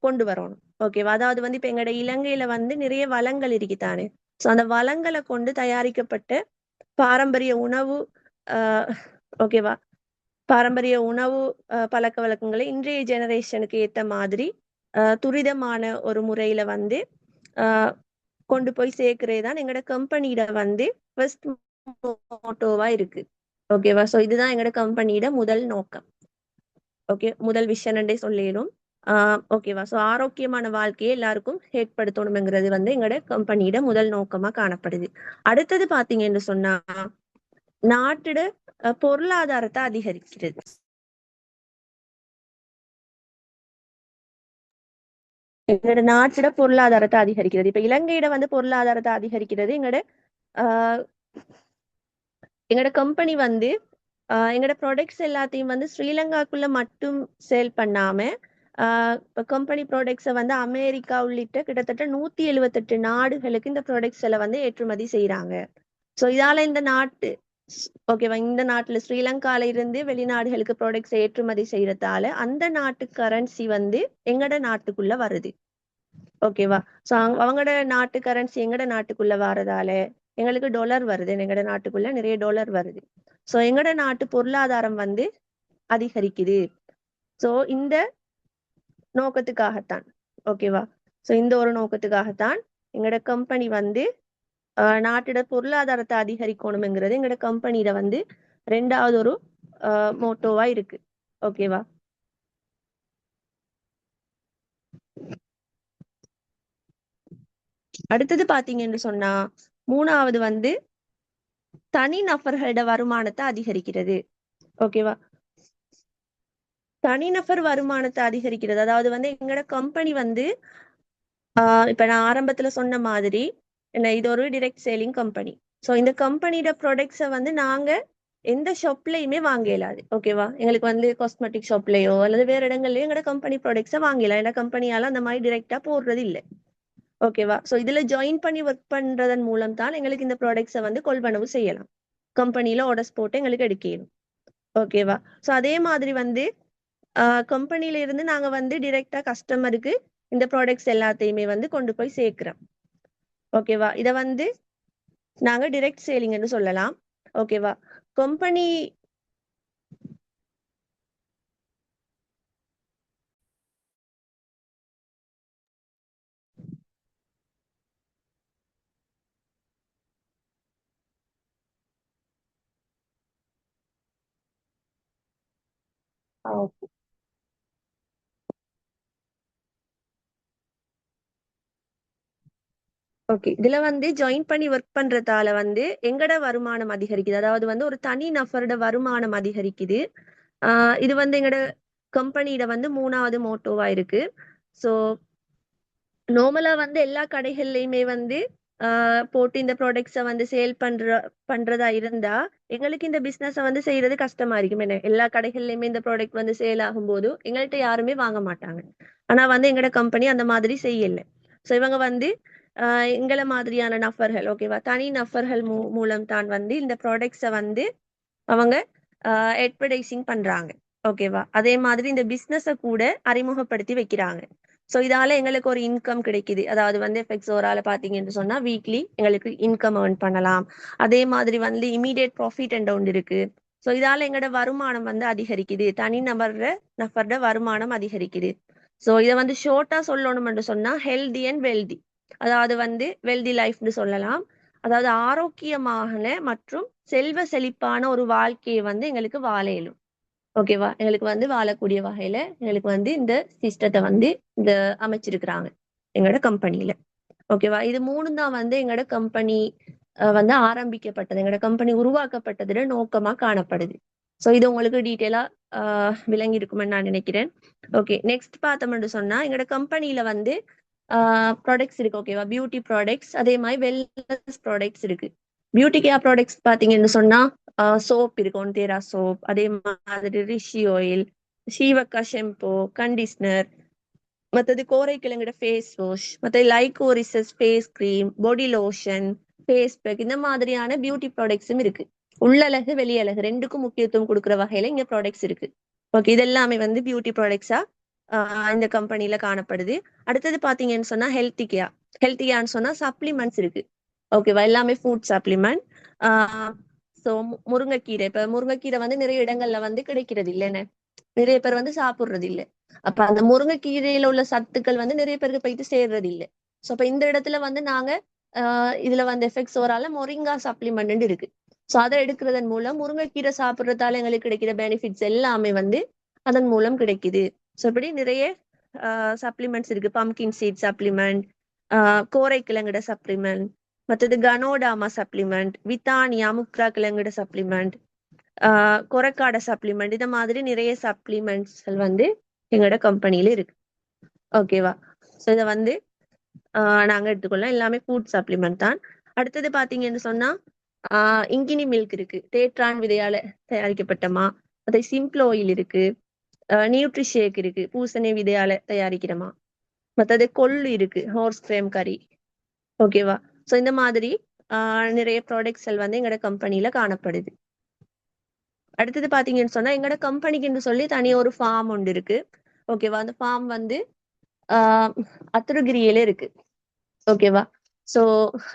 கொண்டு வரணும். ஓகேவா, அதாவது வந்து இப்ப எங்களோட இலங்கையில வந்து நிறைய வளங்கள் இருக்குதானே. ஸோ அந்த வளங்களை கொண்டு தயாரிக்கப்பட்ட பாரம்பரிய உணவு ஓகேவா பாரம்பரிய உணவு பழக்க வழக்கங்களை இன்றைய ஜெனரேஷனுக்கு ஏத்த மாதிரி துரிதமான ஒரு முறையில வந்து கொண்டு போய் சேர்க்கிறது தான் எங்களோட கம்பெனியிட வந்து ஃபர்ஸ்ட் மோட்டோவா இருக்கு. ஓகேவா, ஸோ இதுதான் எங்களோட கம்பெனியிட முதல் நோக்கம். ஓகே, முதல் விஷயம்ன்றே சொல்லிடும். ஓகேவா, ஸோ ஆரோக்கியமான வாழ்க்கையை எல்லாருக்கும் ஏற்படுத்தணுங்கிறது வந்து எங்களோட கம்பெனியிட முதல் நோக்கமா காணப்படுது. அடுத்தது பாத்தீங்கன்னு சொன்னா நாட்டோட பொருளாதாரத்தை அதிகரிக்கிறது. எங்களோட நாட்டோட பொருளாதாரத்தை அதிகரிக்கிறது. இப்ப இலங்கையிட வந்து பொருளாதாரத்தை அதிகரிக்கிறது எங்களோட கம்பெனி வந்து எங்களோட ப்ராடக்ட்ஸ் எல்லாத்தையும் வந்து ஸ்ரீலங்காக்குள்ள மட்டும் சேல் பண்ணாம இப்போ கம்பெனி ப்ராடக்ட்ஸை வந்து அமெரிக்கா உள்ளிட்ட கிட்டத்தட்ட 178 நாடுகளுக்கு இந்த ப்ராடக்ட்ஸ் எல்லாம் வந்து ஏற்றுமதி செய்யறாங்க. ஸோ இதால இந்த நாட்டு ஓகேவா இந்த நாட்டுல ஸ்ரீலங்கால இருந்து வெளிநாடுகளுக்கு ப்ராடக்ட்ஸ் ஏற்றுமதி செய்யறதால அந்த நாட்டு கரன்சி வந்து எங்கட நாட்டுக்குள்ள வருது. ஓகேவா, ஸோ அவங்களோட நாட்டு கரன்சி எங்கட நாட்டுக்குள்ள வரதால எங்களுக்கு டாலர் வருது. எங்கட நாட்டுக்குள்ள நிறைய டாலர் வருது. ஸோ எங்கட நாட்டு பொருளாதாரம் வந்து அதிகரிக்குது. ஸோ இந்த நோக்கத்துக்காகத்தான் ஓகேவா, ஸோ இந்த ஒரு நோக்கத்துக்காகத்தான் எங்களோட கம்பெனி வந்து நாட்டோட பொருளாதாரத்தை அதிகரிக்கணுங்கிறது எங்களோட கம்பெனியில வந்து 2வது ஒரு மோட்டோவா இருக்கு. ஓகேவா, அடுத்தது பாத்தீங்கன்னு சொன்னா 3வது வந்து தனி நபர்களோட வருமானத்தை அதிகரிக்கிறது. ஓகேவா, தனிநபர் வருமானத்தை அதிகரிக்கிறது அதாவது வந்து எங்களோட கம்பெனி வந்து இப்ப நான் ஆரம்பத்துல சொன்ன மாதிரி என்ன இது ஒரு டிரெக்ட் சேலிங் கம்பெனி. ஸோ இந்த கம்பெனியோட ப்ராடக்ட்ஸை வந்து நாங்க எந்த ஷாப்லயுமே வாங்க இயலாது. ஓகேவா, எங்களுக்கு வந்து காஸ்மெட்டிக் ஷாப்லயோ அல்லது வேற இடங்கள்லயோ எங்களோட கம்பெனி ப்ராடக்ட்ஸை வாங்கலாம். எங்க கம்பெனியால அந்த மாதிரி டிரெக்டா போடுறது இல்லை. ஓகேவா, ஸோ இதுல ஜாயின் பண்ணி ஒர்க் பண்றதன் மூலம் தான் எங்களுக்கு இந்த ப்ராடக்ட்ஸை வந்து கொள்வனவு செய்யலாம். கம்பெனில ஆர்டர்ஸ் போட்டு எங்களுக்கு எடுக்கணும். ஓகேவா, ஸோ அதே மாதிரி வந்து கம்பெனில இருந்து நாங்க வந்து டிரெக்டா கஸ்டமருக்கு இந்த ப்ராடக்ட்ஸ் எல்லாத்தையுமே வந்து கொண்டு போய் சேர்க்கிறோம். ஓகேவா, இத வந்து நாங்க டிரெக்ட் சேலிங்னு சொல்லலாம். ஓகேவா, கம்பெனி ஓகே, இதுல வந்து ஜாயின் பண்ணி ஒர்க் பண்றதால வந்து எங்கட வருமானம் அதிகரிக்குது. அதாவது வந்து ஒரு தனி நபரோட வருமானம் அதிகரிக்குது. இது வந்து எங்கட கம்பெனியில வந்து 3வது மோட்டோவா இருக்கு. ஸோ நார்மலா வந்து எல்லா கடைகள்லயுமே வந்து போட்டு இந்த ப்ராடக்ட்ஸை வந்து சேல் பண்றதா இருந்தா எங்களுக்கு இந்த பிசினஸை வந்து செய்யறது கஷ்டமா இருக்கும். என்ன எல்லா கடைகள்லயுமே இந்த ப்ராடக்ட் வந்து சேல் ஆகும்போது எங்கள்கிட்ட யாருமே வாங்க மாட்டாங்க. ஆனா வந்து எங்களோட கம்பெனி அந்த மாதிரி செய்யல. ஸோ இவங்க வந்து எங்களை மாதிரியான நபர்கள் ஓகேவா தனி நபர்கள் மூலம் தான் வந்து இந்த ப்ராடக்ட்ஸை வந்து அவங்க அட்வர்டைசிங் பண்றாங்க. ஓகேவா, அதே மாதிரி இந்த பிசினஸை கூட அறிமுகப்படுத்தி வைக்கிறாங்க. ஸோ இதால எங்களுக்கு ஒரு இன்கம் கிடைக்குது. அதாவது வந்து எஃபெக்ட்ஸோரால பாத்தீங்கன்னு சொன்னா வீக்லி எங்களுக்கு இன்கம் ஏர்ன் பண்ணலாம். அதே மாதிரி வந்து இமீடியட் ப்ராஃபிட் என்ற ஒன்று இருக்கு. ஸோ இதால எங்களோட வருமானம் வந்து அதிகரிக்குது. தனி நபரோட வருமானம் அதிகரிக்குது. ஸோ இதை வந்து ஷோர்ட்டா சொல்லணும்னு சொன்னா ஹெல்தி அண்ட் வெல்தி, அதாவது வந்து வெல்தி லைஃப்னு சொல்லலாம். அதாவது ஆரோக்கியமான மற்றும் செல்வ செழிப்பான ஒரு வாழ்க்கையை வந்து எங்களுக்கு வாழ இயலும். ஓகேவா, எங்களுக்கு வந்து வாழக்கூடிய வகையில எங்களுக்கு வந்து இந்த சிஸ்டத்தை வந்து இந்த அமைச்சிருக்கிறாங்க எங்களோட கம்பெனியில. ஓகேவா, இது 3 தான் வந்து எங்களோட கம்பெனி வந்து ஆரம்பிக்கப்பட்டது, எங்களோட கம்பெனி உருவாக்கப்பட்டதுல நோக்கமா காணப்படுது. ஸோ இது உங்களுக்கு டீட்டெயிலா விளங்கி இருக்குமென்னு நான் நினைக்கிறேன். ஓகே, நெக்ஸ்ட் பார்த்தோம்னு சொன்னா எங்களோட கம்பெனியில வந்து ப்ராடக்ட்ஸ் இருக்கு. ஓகேவா, பியூட்டி ப்ராடக்ட்ஸ் அதே மாதிரி வெல்னஸ் ப்ராடக்ட்ஸ் இருக்கு. பியூட்டி கேர் ப்ராடக்ட்ஸ் பார்த்தீங்கன்னு சொன்னா சோப் இருக்கு, ஒன்டேரா சோப், அதே மாதிரி ரிஷி ஆயில், ஷீவக்கா ஷெம்போ, கண்டிஷனர், மற்றது கோரைக்கிழங்கோட ஃபேஸ் வாஷ், மற்றது liquorice face cream, body lotion, face pack, இந்த மாதிரியான பியூட்டி ப்ராடக்ட்ஸும் இருக்கு. உள்ளழகு வெளியழகு ரெண்டுக்கும் முக்கியத்துவம் கொடுக்குற வகையில இங்க ப்ராடக்ட்ஸ் இருக்கு. ஓகே, இது எல்லாமே வந்து பியூட்டி ப்ராடக்ட்ஸா இந்த கம்பெனில காணப்படுது. அடுத்தது பாத்தீங்கன்னு சொன்னா ஹெல்த்தி கேர்னு சொன்னா சப்ளிமெண்ட்ஸ் இருக்கு. ஓகேவா, எல்லாமே ஃபுட் சப்ளிமெண்ட். ஸோ முருங்கைக்கீரை, இப்ப முருங்கைக்கீரை வந்து நிறைய இடங்கள்ல வந்து கிடைக்கிறது இல்லைன்னு, நிறைய பேர் வந்து சாப்பிடுறது இல்லை. அப்ப அந்த முருங்கைக்கீரையில உள்ள சத்துக்கள் வந்து நிறைய பேருக்கு போயிட்டு சேர்றது இல்லை. ஸோ அப்ப இந்த இடத்துல வந்து நாங்க இதுல வந்து எஃபெக்ட்ஸ் ஓரால மொரிங்கா சப்ளிமெண்ட் இருக்கு. ஸோ அதை எடுக்கிறதன் மூலம் முருங்கைக்கீரை சாப்பிட்றதால எங்களுக்கு கிடைக்கிற பெனிஃபிட்ஸ் எல்லாமே வந்து அதன் மூலம் கிடைக்குது. ஸோ இப்படி நிறைய சப்ளிமெண்ட்ஸ் இருக்கு. பம்கின் சீட் சப்ளிமெண்ட், கோரை கிழங்கட சப்ளிமெண்ட், மற்றது கனோடாமா சப்ளிமெண்ட், வித்தானியா முக்ரா கிழங்கட சப்ளிமெண்ட், கொரக்காட சப்ளிமெண்ட், இந்த மாதிரி நிறைய சப்ளிமெண்ட்ஸ் வந்து எங்களோட கம்பெனியில இருக்கு. ஓகேவா, ஸோ இதை வந்து நாங்க எடுத்துக்கொள்ளலாம். எல்லாமே ஃபுட் சப்ளிமெண்ட் தான். அடுத்தது பாத்தீங்கன்னு சொன்னா இங்கினி மில்க் இருக்கு, தேற்றான் விதையால தயாரிக்கப்பட்டமா. அதே சிம்பிள் ஆயில் இருக்கு, நியூட்ரி ஷேக் இருக்கு, பூசணி விதையால தயாரிக்கிறமா. மற்றது கொள்ளு இருக்கு, ஹார்ஸ் கிரேம் கறி. ஓகேவா, ஸோ இந்த மாதிரி நிறைய ப்ராடக்ட்ஸ் வந்து எங்களோட கம்பெனில காணப்படுது. அடுத்தது பாத்தீங்கன்னு சொன்னா எங்களோட கம்பெனிக்குன்னு சொல்லி தனியா ஒரு ஃபார்ம் ஒன்று இருக்கு. ஓகேவா, அந்த ஃபார்ம் வந்து அத்துருகிரியில இருக்கு. ஓகேவா, ஸோ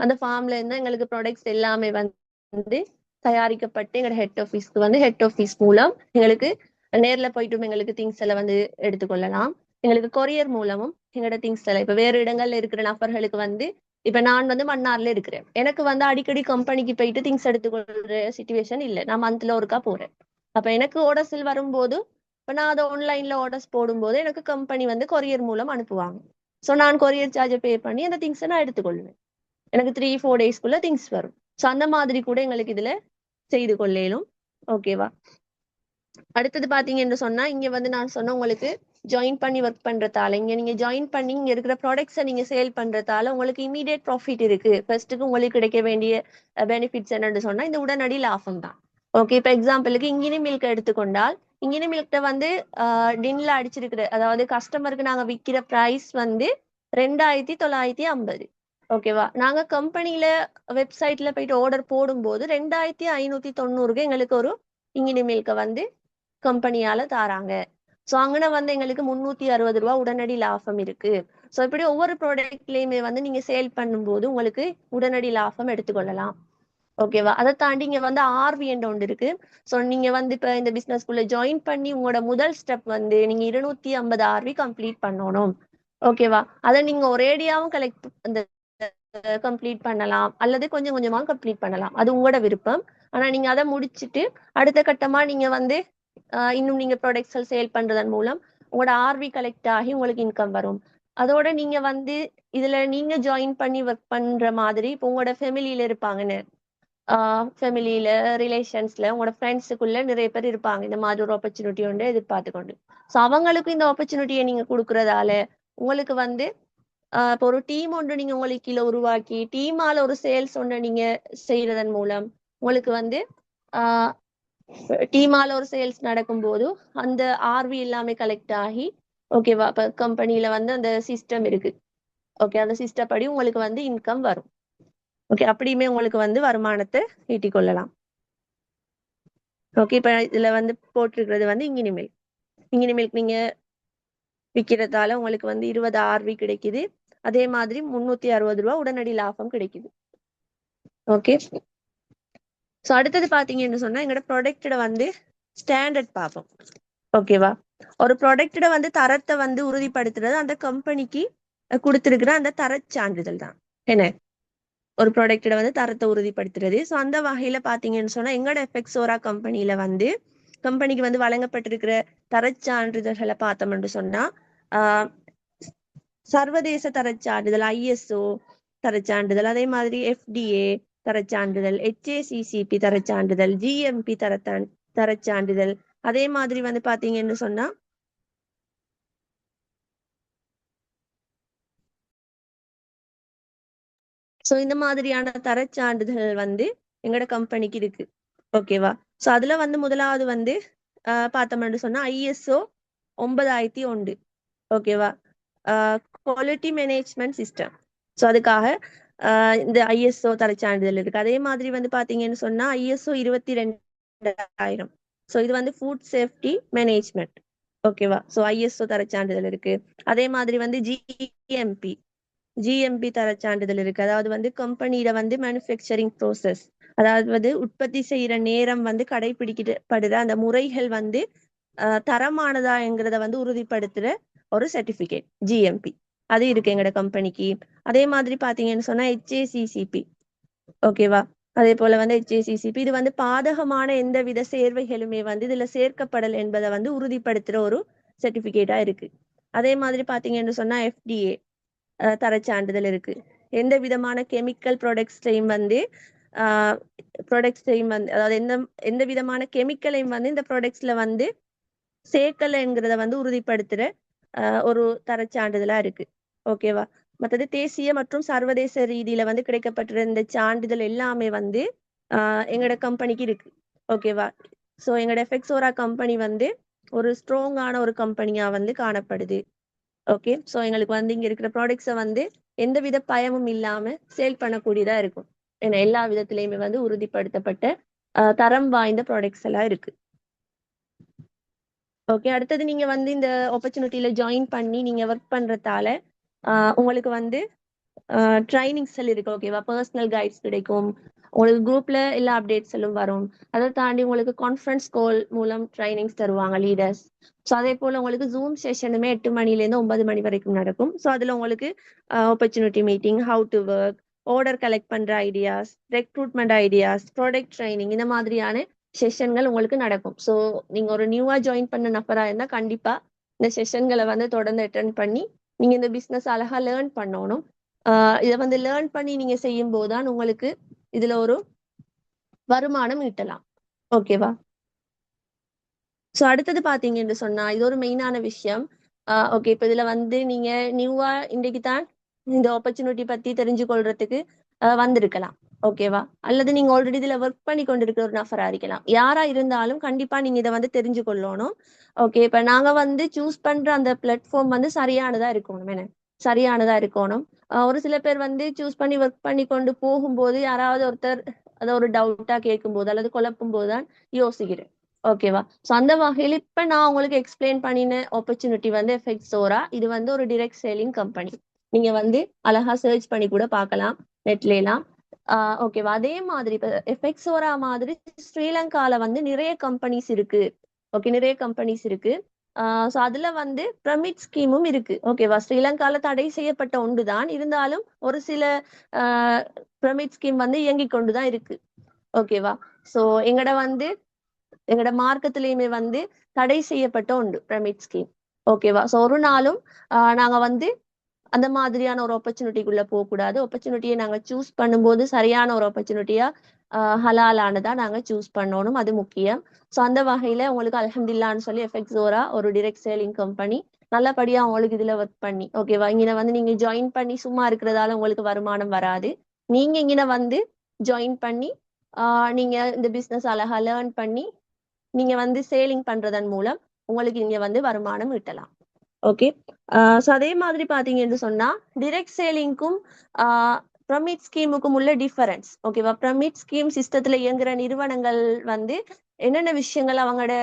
அந்த ஃபார்ம்ல இருந்தா எங்களுக்கு ப்ராடக்ட்ஸ் எல்லாமே வந்து தயாரிக்கப்பட்டு எங்களோட ஹெட் ஆஃபீஸ் மூலம் எங்களுக்கு நேர்ல போயிட்டும் எங்களுக்கு திங்ஸ் எல்லாம் வந்து எடுத்துக்கொள்ளலாம். எங்களுக்கு கொரியர் மூலமும் எங்களோட திங்ஸ் எல்லாம் இப்ப வேறு இடங்கள்ல இருக்கிற நபர்களுக்கு வந்து, இப்ப நான் வந்து மன்னார்ல இருக்கிறேன், எனக்கு வந்து அடிக்கடி கம்பெனிக்கு போயிட்டு திங்ஸ் எடுத்துக்கொள்ற சிச்சுவேஷன் இல்லை. நான் மந்த்ல ஒருக்கா போறேன். அப்ப எனக்கு ஆர்டர்ஸில் வரும்போது இப்ப நான் அதை ஆன்லைன்ல ஆர்டர்ஸ் போடும்போது எனக்கு கம்பெனி வந்து கொரியர் மூலம் அனுப்புவாங்க. ஸோ நான் கொரியர் சார்ஜை பே பண்ணி அந்த திங்ஸை நான் எடுத்துக்கொள்வேன். எனக்கு 3-4 டேஸ்க்குள்ள திங்ஸ் வரும். ஸோ அந்த மாதிரி கூட எங்களுக்கு இதுல செய்து கொள்ளலும். ஓகேவா, அடுத்தது பாத்தீங்கன்னு சொன்னா இங்க வந்து நான் சொன்ன உங்களுக்கு ஜாயின் பண்ணி ஒர்க் பண்றதால, இங்க நீங்க ஜாயின் பண்ணி இங்க இருக்கிற ப்ராடக்ட்ஸை நீங்க சேல் பண்றதால உங்களுக்கு இமீடியட் ப்ராஃபிட் இருக்கு. ஃபர்ஸ்ட்டுக்கு உங்களுக்கு கிடைக்க வேண்டிய பெனிஃபிட்ஸ் என்னன்னு சொன்னா இந்த உடனடி லாபம் தான். ஓகே, இப்ப எக்ஸாம்பிளுக்கு இங்கினி மில்க் எடுத்துக்கொண்டால், இங்கினி மில்க்ட வந்து டின்ல அடிச்சிருக்கிற, அதாவது கஸ்டமருக்கு நாங்க விற்கிற பிரைஸ் வந்து 2950. ஓகேவா, நாங்க கம்பெனில வெப்சைட்ல போயிட்டு ஆர்டர் போடும்போது 2590 எங்களுக்கு ஒரு இங்கினி மில்க வந்து கம்பெனியால தாராங்க. ஸோ அங்கன வந்து எங்களுக்கு 360 உடனடி லாபம் இருக்கு. ஸோ இப்படி ஒவ்வொரு ப்ராடக்ட்லயுமே வந்து நீங்க சேல் பண்ணும்போது உங்களுக்கு உடனடி லாபம் எடுத்துக்கொள்ளலாம். ஓகேவா, அதை தாண்டி இங்க வந்து ஆர்வி என்ற ஒன்று இருக்கு. ஸோ நீங்க வந்து இப்ப இந்த பிசினஸ்குள்ள ஜாயின் பண்ணி உங்களோட முதல் ஸ்டெப் வந்து நீங்க 250 ஆர்வி கம்ப்ளீட் பண்ணணும். ஓகேவா, அதை நீங்க ஒரேடியாவும் அந்த கம்ப்ளீட் பண்ணலாம், அல்லது கொஞ்சம் கொஞ்சமா கம்ப்ளீட் பண்ணலாம், அது உங்களோட விருப்பம். ஆனா நீங்க அதை முடிச்சுட்டு அடுத்த கட்டமா நீங்க வந்து இன்னும் நீங்க ப்ராடக்ட்ஸ் சேல் பண்றதன் மூலம் உங்களோட ஆர்வி கலெக்ட் ஆகி உங்களுக்கு இன்கம் வரும். அதோட நீங்க வந்து இதுல நீங்க ஜாயின் பண்ணி ஒர்க் பண்ற மாதிரி இப்போ உங்களோட ஃபேமிலியில இருப்பாங்கன்னு, ஃபேமிலியில ரிலேஷன்ஸ்ல உங்களோட ஃப்ரெண்ட்ஸுக்குள்ள நிறைய பேர் இருப்பாங்க இந்த மாதிரி ஒரு ஆப்பர்ச்சுனிட்டி ஒன்று எதிர்பார்த்துக்கொண்டு. ஸோ அவங்களுக்கு இந்த ஆப்பர்ச்சுனிட்டியை நீங்க கொடுக்கறதால உங்களுக்கு வந்து இப்போ ஒரு டீம் ஒன்று நீங்க உங்களுக்கு கீழே உருவாக்கி டீமால ஒரு சேல்ஸ் ஒன்று நீங்க செய்யறதன் மூலம் உங்களுக்கு வந்து டீமால ஒரு சேல்ஸ் நடக்கும்போது அந்த ஆர்வி எல்லாமே கலெக்ட் ஆகி, ஓகேவா, இப்போ கம்பெனில வந்து அந்த சிஸ்டம் இருக்கு. ஓகே, அந்த சிஸ்டம் படி உங்களுக்கு வந்து இன்கம் வரும். ஓகே, அப்படியுமே உங்களுக்கு வந்து வருமானத்தை ஈட்டிக் கொள்ளலாம். ஓகே, இப்ப இதுல வந்து போட்டிருக்கிறது வந்து இங்கினி மில்க் நீங்க விற்கிறதால உங்களுக்கு வந்து 20 ஆர்வி கிடைக்குது. அதே மாதிரி 360 உடனடி லாபம் கிடைக்குது. ஓகே, ஸோ அடுத்தது பாத்தீங்கன்னு சொன்னா எங்களோட ப்ராடக்டோட வந்து ஸ்டாண்டர்ட் பார்ப்போம். ஓகேவா, ஒரு ப்ராடக்டோட வந்து தரத்தை வந்து உறுதிப்படுத்துறது அந்த கம்பெனிக்கு கொடுத்திருக்கிற அந்த தர சான்றிதழ் தான். என்ன, ஒரு ப்ராடக்டோட வந்து தரத்தை உறுதிப்படுத்துறது. ஸோ அந்த வகையில பாத்தீங்கன்னு சொன்னா எங்களோட எஃபெக்ட்ஸோரா கம்பெனியில வந்து கம்பெனிக்கு வந்து வழங்கப்பட்டிருக்கிற தர சான்றிதழ்களை பார்த்தோம்னு சொன்னா சர்வதேச தரச்சான்றிதழ் ISO தரச்சான்றிதழ், அதே மாதிரி FDA தரச்சான்றிதழ், HACCP தரச்சான்றிதழ், GMP தரச்சான்றிதழ். அதே மாதிரி வந்து பாத்தீங்கன்னு சொன்னா சோ இந்த மாதிரியான தரச்சான்றிதழ் வந்து எங்களோட கம்பெனிக்கு இருக்கு. ஓகேவா? சோ அதுல வந்து முதலாவது வந்து பார்த்தோம்னு சொன்னா ISO 9001. ஓகேவா? Quality management system. ஸோ அதுக்காக இந்த ISO தரச்சான்றிதழ் இருக்கு. அதே மாதிரி வந்து பாத்தீங்கன்னு சொன்னா ISO 22000. ஸோ இது வந்து ஃபுட் சேஃப்டி மேனேஜ்மெண்ட். ஓகேவா? ஸோ ISO தரச்சான்றிதழ் இருக்கு. அதே மாதிரி வந்து GMP தரச்சான்றிதழ் இருக்கு. அதாவது வந்து கம்பெனியில வந்து மேனுஃபேக்சரிங் ப்ரோசஸ், அதாவது வந்து உற்பத்தி செய்யற நேரம் வந்து கடைபிடிக்கப்படுற அந்த முறைகள் வந்து தரமானதாங்கிறத வந்து உறுதிப்படுத்துற ஒரு சர்டிபிகேட் GMP. அது இருக்கு எங்களோட கம்பெனிக்கு. அதே மாதிரி பாத்தீங்கன்னு சொன்னா HACCP. ஓகேவா? அதே போல வந்து HACCP இது வந்து பாதகமான எந்தவித சேர்வைகளுமே வந்து இதுல சேர்க்கப்படல் என்பதை வந்து உறுதிப்படுத்துற ஒரு சர்டிபிகேட்டா இருக்கு. அதே மாதிரி பாத்தீங்கன்னு சொன்னா FDA தரச்சான்றிதழ் இருக்கு. எந்த விதமான கெமிக்கல் ப்ராடக்ட்ஸையும் வந்து அதாவது எந்த விதமான கெமிக்கலையும் வந்து இந்த ப்ராடக்ட்ஸ்ல வந்து சேர்க்கலைங்கிறத வந்து உறுதிப்படுத்துற ஒரு தரச்சான்றிதழா இருக்கு. ஓகேவா? மற்றது தேசிய மற்றும் சர்வதேச ரீதியில வந்து கிடைக்கப்பட்ட இந்த சான்றிதழ் எல்லாமே வந்து எங்களோட கம்பெனிக்கு இருக்கு. ஓகேவா? ஸோ எங்களோட எஃபெக்ஸோரா கம்பெனி வந்து ஒரு ஸ்ட்ராங்கான ஒரு கம்பெனியா வந்து காணப்படுது. ஓகே. ஸோ எங்களுக்கு வந்து இங்க இருக்கிற ப்ராடக்ட்ஸை வந்து எந்தவித பயமும் இல்லாம சேல் பண்ணக்கூடியதா இருக்கும். ஏன்னா எல்லா விதத்திலையுமே வந்து உறுதிப்படுத்தப்பட்ட தரம் வாய்ந்த ப்ராடக்ட்ஸ் எல்லாம் இருக்கு. ஓகே. அடுத்தது நீங்க வந்து இந்த ஆப்பர்ச்சுனிட்டியில ஜாயின் பண்ணி நீங்க ஒர்க் பண்றதால உங்களுக்கு வந்து ட்ரைனிங்ஸ் எல்லாம் இருக்கு. ஓகேவா? பர்சனல் கைட்ஸ் கிடைக்கும். உங்களுக்கு குரூப்ல எல்லா அப்டேட்ஸ் எல்லாம் வரும். அதை தாண்டி உங்களுக்கு கான்ஃபரன்ஸ் கால் மூலம் ட்ரைனிங்ஸ் தருவாங்க லீடர்ஸ். ஸோ அதே போல உங்களுக்கு ஜூம் செஷனுமே 8 மணிலேருந்து 9 மணி வரைக்கும் நடக்கும். ஸோ அதுல உங்களுக்கு opportunity meeting, how to work, order collect பண்ற ideas, recruitment ideas, product training, இந்த மாதிரியான செஷன்கள் உங்களுக்கு நடக்கும். ஸோ நீங்க ஒரு நியூவா ஜாயின் பண்ண நபரா இருந்தா கண்டிப்பா இந்த செஷன்களை வந்து தொடர்ந்து அட்டென்ட் பண்ணி நீங்க இந்த பிசினஸ் அழகா லேர்ன் பண்ணணும். இதை வந்து லேர்ன் பண்ணி நீங்க செய்யும் போதுதான் உங்களுக்கு இதுல ஒரு வருமானம் ஈட்டலாம். ஓகேவா? சோ அடுத்தது பாத்தீங்கன்னு சொன்னா இது ஒரு மெயினான விஷயம். ஓகே, இப்ப இதுல வந்து நீங்க நியூவா இன்றைக்கு தான் இந்த ஆப்பர்ச்சுனிட்டி பத்தி தெரிஞ்சு கொள்றதுக்கு வந்திருக்கலாம். ஓகேவா? அல்லது நீங்க ஆல்ரெடி இதுல ஒர்க் பண்ணி கொண்டிருக்கிற ஒரு நபரா இருக்கலாம். யாரா இருந்தாலும் கண்டிப்பா நீங்க இதை வந்து தெரிஞ்சு கொள்ளணும். ஓகே, இப்ப நாங்க வந்து சூஸ் பண்ற அந்த பிளாட்ஃபார்ம் வந்து சரியானதா இருக்கணும். என்ன சரியானதா இருக்கணும். ஒரு சில பேர் வந்து சூஸ் பண்ணி ஒர்க் பண்ணி கொண்டு போகும்போது யாராவது ஒருத்தர் அதை ஒரு டவுட்டா கேட்கும் போது அல்லது குழப்பும் போதுதான் யோசிக்கிறேன். ஓகேவா? ஸோ அந்த வகையில் இப்ப நான் உங்களுக்கு எக்ஸ்பிளைன் பண்ணின ஆப்பர்ச்சுனிட்டி வந்து எஃபெக்ட்ஸோரா. இது வந்து ஒரு டிரெக்ட் சேலிங் கம்பெனி. நீங்க வந்து அழகா சர்ச் பண்ணி கூட பார்க்கலாம் நெட்ல எல்லாம். ஓகேவா? அதே மாதிரி இப்ப எஃபெக்ட்ஸோரா மாதிரி ஸ்ரீலங்கால வந்து நிறைய கம்பெனிஸ் இருக்கு. ஓகே, நிறைய கம்பெனிஸ் இருக்கு. ஸோ அதுல வந்து பிரமிட் ஸ்கீமும் இருக்கு. ஓகேவா? ஸ்ரீலங்கால தடை செய்யப்பட்ட ஒன்றுதான், இருந்தாலும் ஒரு சில பிரமிட் ஸ்கீம் வந்து இயங்கிக் கொண்டுதான் இருக்கு. ஓகேவா? ஸோ எங்கட மார்க்கத்திலயுமே வந்து தடை செய்யப்பட்ட உண்டு பிரமிட் ஸ்கீம். ஓகேவா? ஸோ ஒரு நாளும் நாங்க வந்து அந்த மாதிரியான ஒரு ஆப்பர்ச்சுனிட்டிக்குள்ள போகக்கூடாது. ஆப்பர்ச்சுனிட்டியை நாங்க சூஸ் பண்ணும்போது சரியான ஒரு ஆப்பர்ச்சுனிட்டியா ஹலாலானதா நாங்க சூஸ் பண்ணணும். அது முக்கியம். ஸோ அந்த வகையில உங்களுக்கு அல்ஹம்துலில்லாஹ்னு சொல்லி எஃபெக்ட்ஸோரா ஒரு டிரெக்ட் சேலிங் கம்பெனி நல்லபடியா உங்களுக்கு இதுல ஒர்க் பண்ணி ஓகேவா, இங்க வந்து நீங்க ஜாயின் பண்ணி சும்மா இருக்கிறதால உங்களுக்கு வருமானம் வராது. நீங்க இங்க வந்து ஜாயின் பண்ணி நீங்க இந்த பிசினஸ் அழகா லேர்ன் பண்ணி நீங்க வந்து சேலிங் பண்றதன் மூலம் உங்களுக்கு இங்க வந்து வருமானம் ஈட்டலாம். ஓகே. ஸோ அதே மாதிரி பாத்தீங்கன்னு சொன்னா டிரெக்ட் சேலிங்க்கும் பிரமிட் ஸ்கீமுக்கும் உள்ள டிஃபரன்ஸ். ஓகேவா? பிரமிட் ஸ்கீம் சிஸ்டத்துல இயங்குற நிறுவனங்கள் வந்து என்னென்ன விஷயங்கள் அவங்களோட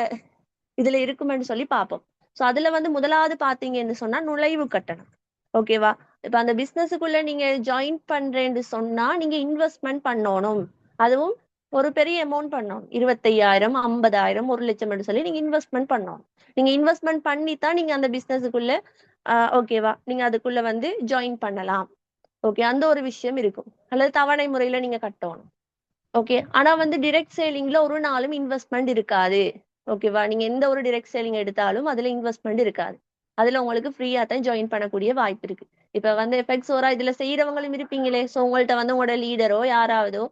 இதுல இருக்குமென்னு சொல்லி பார்ப்போம். ஸோ அதுல வந்து முதலாவது பாத்தீங்கன்னு சொன்னா நுழைவு கட்டணம். ஓகேவா? இப்ப அந்த பிசினஸுக்குள்ள நீங்க ஜாயின் பண்றேன்னு சொன்னா நீங்க இன்வெஸ்ட்மெண்ட் பண்ணணும். அதுவும் ஒரு பெரிய அமௌண்ட் பண்ணணும். 25,000, 50,000, 1,00,000 சொல்லி நீங்க இன்வெஸ்ட்மெண்ட் பண்ணணும். நீங்க இன்வெஸ்ட்மெண்ட் பண்ணித்தான் நீங்க அந்த பிசினஸுக்குள்ள ஓகேவா, நீங்க அதுக்குள்ள வந்து ஜாயின் பண்ணலாம். ஓகே, அந்த ஒரு விஷயம் இருக்கும். அல்லது தவணை முறையில நீங்க கட்டணும். ஓகே, ஆனா வந்து டிரெக்ட் சேலிங்ல ஒரு நாளும் இன்வெஸ்ட்மெண்ட் இருக்காது. ஓகேவா? நீங்க எந்த ஒரு டிரெக்ட் சேலிங் எடுத்தாலும் அதுல இன்வெஸ்ட்மெண்ட் இருக்காது. அதுல உங்களுக்கு ஃப்ரீயா தான் ஜாயின் பண்ணக்கூடிய வாய்ப்பு இருக்கு. இப்ப வந்து எஃபெக்ட்ஸோரா இதுல செய்யறவங்களும் இருப்பீங்களே. சோ உங்கள்ட்ட வந்து உங்களோட லீடரோ யாராவதோ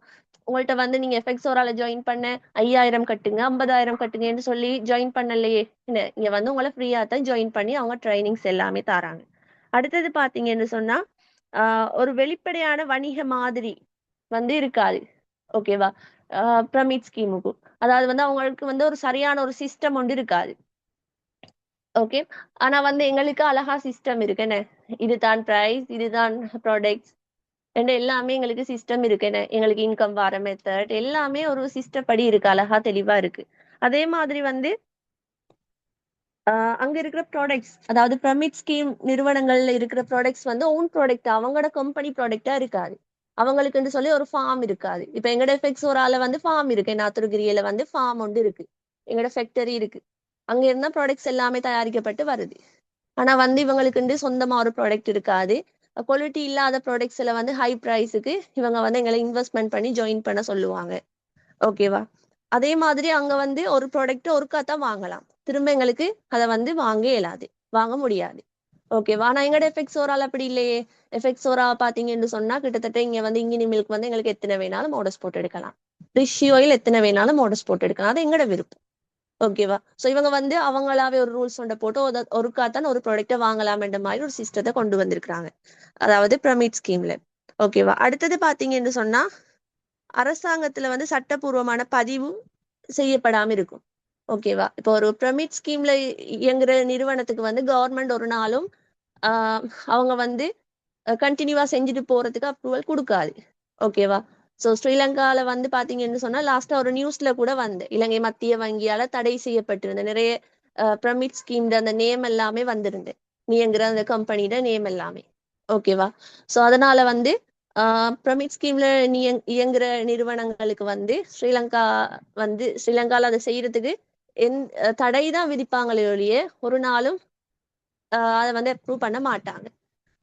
உங்கள்ட்ட வந்து நீங்க எஃபெக்ட்ஸோரால ஜாயின் பண்ண 5000 கட்டுங்க 50,000 கட்டுங்கன்னு சொல்லி ஜாயின் பண்ணலையே. என்ன இங்க வந்து உங்களை ஃப்ரீயா தான் ஜாயின் பண்ணி அவங்க ட்ரைனிங்ஸ் எல்லாமே தராங்க. அடுத்தது பாத்தீங்கன்னு சொன்னா ஒரு வெளிப்படையான வணிக மாதிரி வந்து இருக்காது. ஓகேவா? பிரமிட் ஸ்கீமுக்கு அதாவது வந்து அவங்களுக்கு வந்து ஒரு சரியான ஒரு சிஸ்டம் ஒன்று இருக்காது. ஓகே. ஆனா வந்து எங்களுக்கு அழகா சிஸ்டம் இருக்கு என்ன, இதுதான் பிரைஸ், இதுதான் ப்ராடக்ட்ஸ் எல்லாமே எங்களுக்கு சிஸ்டம் இருக்கு என்ன, எங்களுக்கு இன்கம் வர மெத்தட் எல்லாமே ஒரு சிஸ்டம் படி இருக்கு, அழகா தெளிவா இருக்கு. அதே மாதிரி வந்து அங்க இருக்கிற ப்ராடக்ட்ஸ், அதாவது பிரமிட் ஸ்கீம் நிறுவனங்கள்ல இருக்கிற ப்ராடக்ட்ஸ் வந்து ஓன் ப்ராடக்ட், அவங்களோட கம்பெனி ப்ராடக்டா இருக்காது. அவங்களுக்குன்னு சொல்லி ஒரு ஃபார்ம் இருக்காது. இப்ப எங்கட எஃபெக்ட்ஸோரால வந்து ஃபார்ம் இருக்கு, நாத்துருகிரியில வந்து ஃபார்ம் ஒன்று இருக்கு, எங்கட ஃபேக்டரி இருக்கு, அங்க இருந்தா ப்ராடக்ட்ஸ் எல்லாமே தயாரிக்கப்பட்டு வருது. ஆனா வந்து இவங்களுக்கு சொந்தமா ஒரு ப்ராடக்ட் இருக்காது. குவாலிட்டி இல்லாத ப்ராடக்ட்ஸ்ல வந்து ஹை ப்ரைஸுக்கு இவங்க வந்து எங்களை இன்வெஸ்ட்மெண்ட் பண்ணி ஜாயின் பண்ண சொல்லுவாங்க. ஓகேவா? அதே மாதிரி அங்க வந்து ஒரு ப்ராடக்ட் ஒருக்கா தான் வாங்கலாம், திரும்ப எங்களுக்கு அதை வந்து வாங்க இயலாது, வாங்க முடியாது. ஓகேவா? ஆனா எங்கட எஃபெக்ட்ஸோரால் அப்படி இல்லையே. எஃபெக்ட்ஸோரா பாத்தீங்கன்னு சொன்னா கிட்டத்தட்ட இங்க வந்து இங்கினி மில்க் வந்து எங்களுக்கு எத்தனை வேணாலும் ஆர்டர்ஸ் போட்டு எடுக்கலாம், ரிஷி ஆயில் எத்தனை வேணாலும் ஆர்டர்ஸ் போட்டு எடுக்கலாம், அது எங்கட விருப்பம். ஓகேவா? சோ இவங்க வந்து அவங்களாவே ஒரு ரூல்ஸ் ஒன்றை போட்டு ஒருக்காத்தான் ஒரு ப்ராடக்ட்டை வாங்கலாம் என்ற மாதிரி ஒரு சிஸ்டத்தை கொண்டு வந்திருக்கிறாங்க, அதாவது பிரமிட் ஸ்கீம்ல. ஓகேவா? அடுத்தது பாத்தீங்கன்னு சொன்னா அரசாங்கத்துல வந்து சட்டப்பூர்வமான பதிவு செய்யப்படாம இருக்கும். ஓகேவா? இப்போ ஒரு பிரமிட் ஸ்கீம்ல இயங்குற நிறுவனத்துக்கு வந்து கவர்மெண்ட் ஒரு நாளும் ஆஹ் அவங்க வந்து கண்டினியூவா செஞ்சுட்டு போறதுக்கு அப்ரூவல் கொடுக்காது. ஓகேவா? சோ ஸ்ரீலங்கால வந்து பாத்தீங்கன்னு சொன்னா லாஸ்டா ஒரு நியூஸ்ல கூட வந்து இலங்கை மத்திய வங்கியால தடை செய்யப்பட்டிருந்த நிறைய பிரமிட் ஸ்கீம் அந்த நேம் எல்லாமே வந்திருந்து, நீங்கிற அந்த கம்பெனியோட நேம் எல்லாமே. ஓகேவா? சோ அதனால வந்து பிரமிட் ஸ்கீம்ல இயங்குற நிறுவனங்களுக்கு வந்து ஸ்ரீலங்கால அதை செய்யறதுக்கு தடை தான் விதிப்பாங்களே ஒழிய ஒரு நாளும் அதை வந்து அப்ரூவ் பண்ண மாட்டாங்க.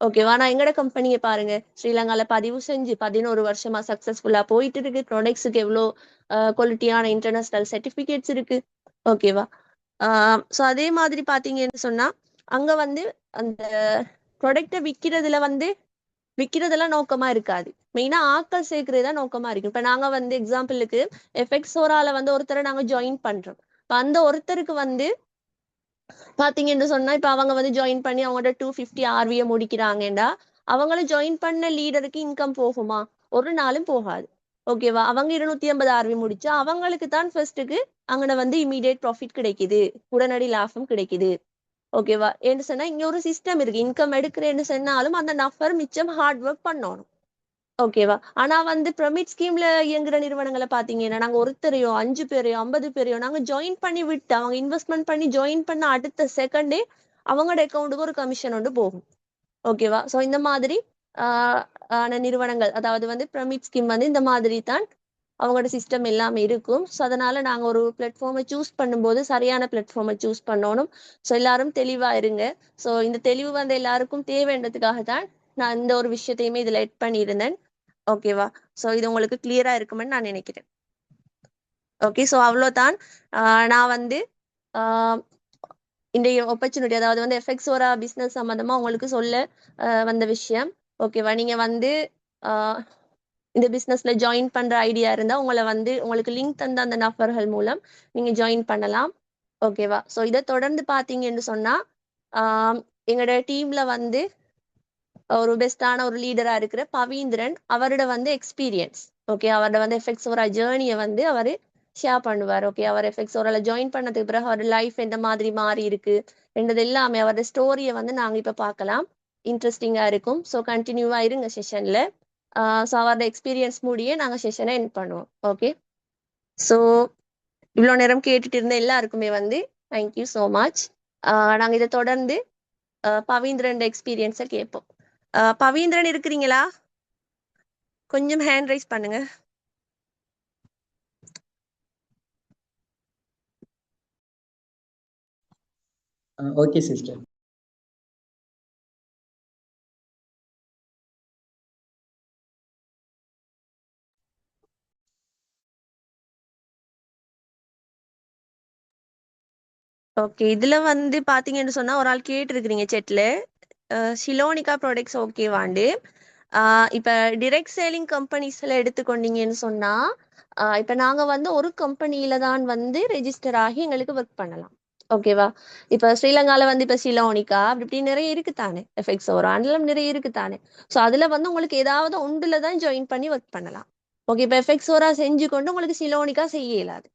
ஓகேவா? நான் எங்கட கம்பெனியை பாருங்க, ஸ்ரீலங்கால பதிவு செஞ்சு 11 வருஷமா சக்சஸ்ஃபுல்லா போயிட்டு இருக்கு, ப்ராடக்ட்ஸுக்கு எவ்வளோ குவாலிட்டியான இன்டர்நேஷனல் சர்டிபிகேட்ஸ் இருக்கு. ஓகேவா? ஸோ அதே மாதிரி பாத்தீங்கன்னு சொன்னா அங்க வந்து அந்த ப்ராடக்டை விற்கிறதெல்லாம் நோக்கமா இருக்காது, மெயினா ஆட்கள் சேர்க்கறதுதான் நோக்கமா இருக்கு. இப்ப நாங்க வந்து எக்ஸாம்பிளுக்கு எஃபெக்ட்ஸோரால வந்து ஒருத்தரை நாங்க ஜாயின் பண்றோம். இப்ப அந்த ஒருத்தருக்கு வந்து பாத்தீங்கன்னு சொன்னா இப்ப அவங்க வந்து ஜாயின் பண்ணி அவங்களோட 250 ஆர்வியை முடிக்கிறாங்கடா, அவங்களும் ஜாயின் பண்ண லீடருக்கு இன்கம் போகுமா? ஒரு நாளும் போகாது. ஓகேவா? அவங்க 250 ஆர்வி முடிச்சா அவங்களுக்கு தான் ஃபர்ஸ்ட்டுக்கு அங்கன வந்து இமீடியட் ப்ராஃபிட் கிடைக்குது, உடனடி லாபம் கிடைக்குது. ஓகேவா? என்று சொன்னா இங்க ஒரு சிஸ்டம் இருக்கு, இன்கம் எடுக்கிறேன்னு சொன்னாலும் அந்த நபர் மிச்சம் ஹார்ட் ஒர்க் பண்ணணும். ஓகேவா? ஆனா வந்து பிரமிட் ஸ்கீம்ல இயங்குற நிறுவனங்களை பாத்தீங்கன்னா நாங்க ஒருத்தரையோ 5 பேரையோ 50 பேரையோ நாங்க ஜாயின் பண்ணி விட்டு அவங்க இன்வெஸ்ட்மெண்ட் பண்ணி ஜாயின் பண்ண அடுத்த செகண்டே அவங்களோட அக்கௌண்ட்டுக்கு ஒரு கமிஷன் ஒன்று போகும். ஓகேவா? சோ இந்த மாதிரி ஆன நிறுவனங்கள், அதாவது வந்து பிரமிட் ஸ்கீம் வந்து இந்த மாதிரி தான் அவங்களோட சிஸ்டம் எல்லாமே இருக்கும். ஸோ அதனால நாங்க ஒரு பிளாட்ஃபார்மை சூஸ் பண்ணும்போது சரியான பிளாட்ஃபார்மை சூஸ் பண்ணணும். ஸோ எல்லாரும் தெளிவா இருங்க. ஸோ இந்த தெளிவு வந்து எல்லாருக்கும் தேவைன்றதுக்காக தான் நான் இந்த ஒரு விஷயத்தையுமே இதுல எட் பண்ணியிருந்தேன். ஓகேவா? ஸோ இது உங்களுக்கு கிளியரா இருக்குமென்னு நான் நினைக்கிறேன். ஓகே. ஸோ அவ்வளோதான். நான் வந்து இந்த ஆப்பர்ச்சுனிட்டி, அதாவது வந்து எஃபெக்ட்ஸோரா பிஸ்னஸ் சம்மந்தமா உங்களுக்கு சொல்ல வந்த விஷயம். ஓகேவா? நீங்க வந்து இந்த பிஸ்னஸ்ல ஜாயின் பண்ற ஐடியா இருந்தா உங்களுக்கு லிங்க் தந்த அந்த நபர்கள் மூலம் நீங்க ஜாயின் பண்ணலாம். ஓகேவா? ஸோ இதை தொடர்ந்து பார்த்தீங்கன்னு சொன்னா எங்களோட டீம்ல வந்து ஒரு பெஸ்டான ஒரு லீடரா இருக்கிற பவீந்திரன், அவரோட வந்து எக்ஸ்பீரியன்ஸ், ஓகே, அவரோட வந்து எஃபெக்ட்ஸோரா ஜேர்னியை வந்து அவரு ஷேர் பண்ணுவார். ஓகே, அவர் எஃபெக்ட்ஸோரால ஜாயின் பண்ணதுக்கு பிறகு அவரோட லைஃப் எந்த மாதிரி மாறி இருக்கு என்றது எல்லாமே அவரோட ஸ்டோரியை வந்து நாங்க இப்ப பார்க்கலாம். இன்ட்ரெஸ்டிங்கா இருக்கும். ஸோ கண்டினியூவா இருங்க செஷன்ல. ஸோ அவரோட எக்ஸ்பீரியன்ஸ் மூடியே நாங்க செஷனை எண்ட் பண்ணுவோம். ஓகே. ஸோ இவ்வளோ நேரம் கேட்டுட்டு இருந்த எல்லாருக்குமே வந்து தேங்க்யூ ஸோ மச். நாங்க இதை தொடர்ந்து பவீந்திரன் எக்ஸ்பீரியன்ஸை கேட்போம். பவீந்திரன் இருக்கிறீங்களா? கொஞ்சம் ஹேண்ட் ரைஸ் பண்ணுங்க. Okay sister. ஓகே. இதுல வந்து பாத்தீங்கன்னு சொன்னா ஒரு ஆள் கேட்டிருக்கிறீங்க செட்ல, ஷிலோனிகா ப்ராடக்ட்ஸ் ஓகேவாண்டு. இப்ப டிரெக்ட் சேலிங் கம்பெனிஸ்ல எடுத்துக்கொண்டீங்கன்னு சொன்னா இப்ப நாங்க வந்து ஒரு கம்பெனியில தான் வந்து ரெஜிஸ்டர் ஆகி எங்களுக்கு ஒர்க் பண்ணலாம். ஓகேவா? இப்ப ஸ்ரீலங்கால வந்து இப்ப சிலோனிகா அப்படி இப்படி நிறைய இருக்குதானே, எஃபெக்ட்ஸ் ஒரு ஆண்டலம் நிறைய இருக்குதானே. ஸோ அதுல வந்து உங்களுக்கு ஏதாவது ஒன்றுல தான் ஜாயின் பண்ணி ஒர்க் பண்ணலாம். ஓகே, இப்ப எஃபெக்ட்ஸோரா செஞ்சு கொண்டு உங்களுக்கு சிலோனிகா செய்ய இயலாது.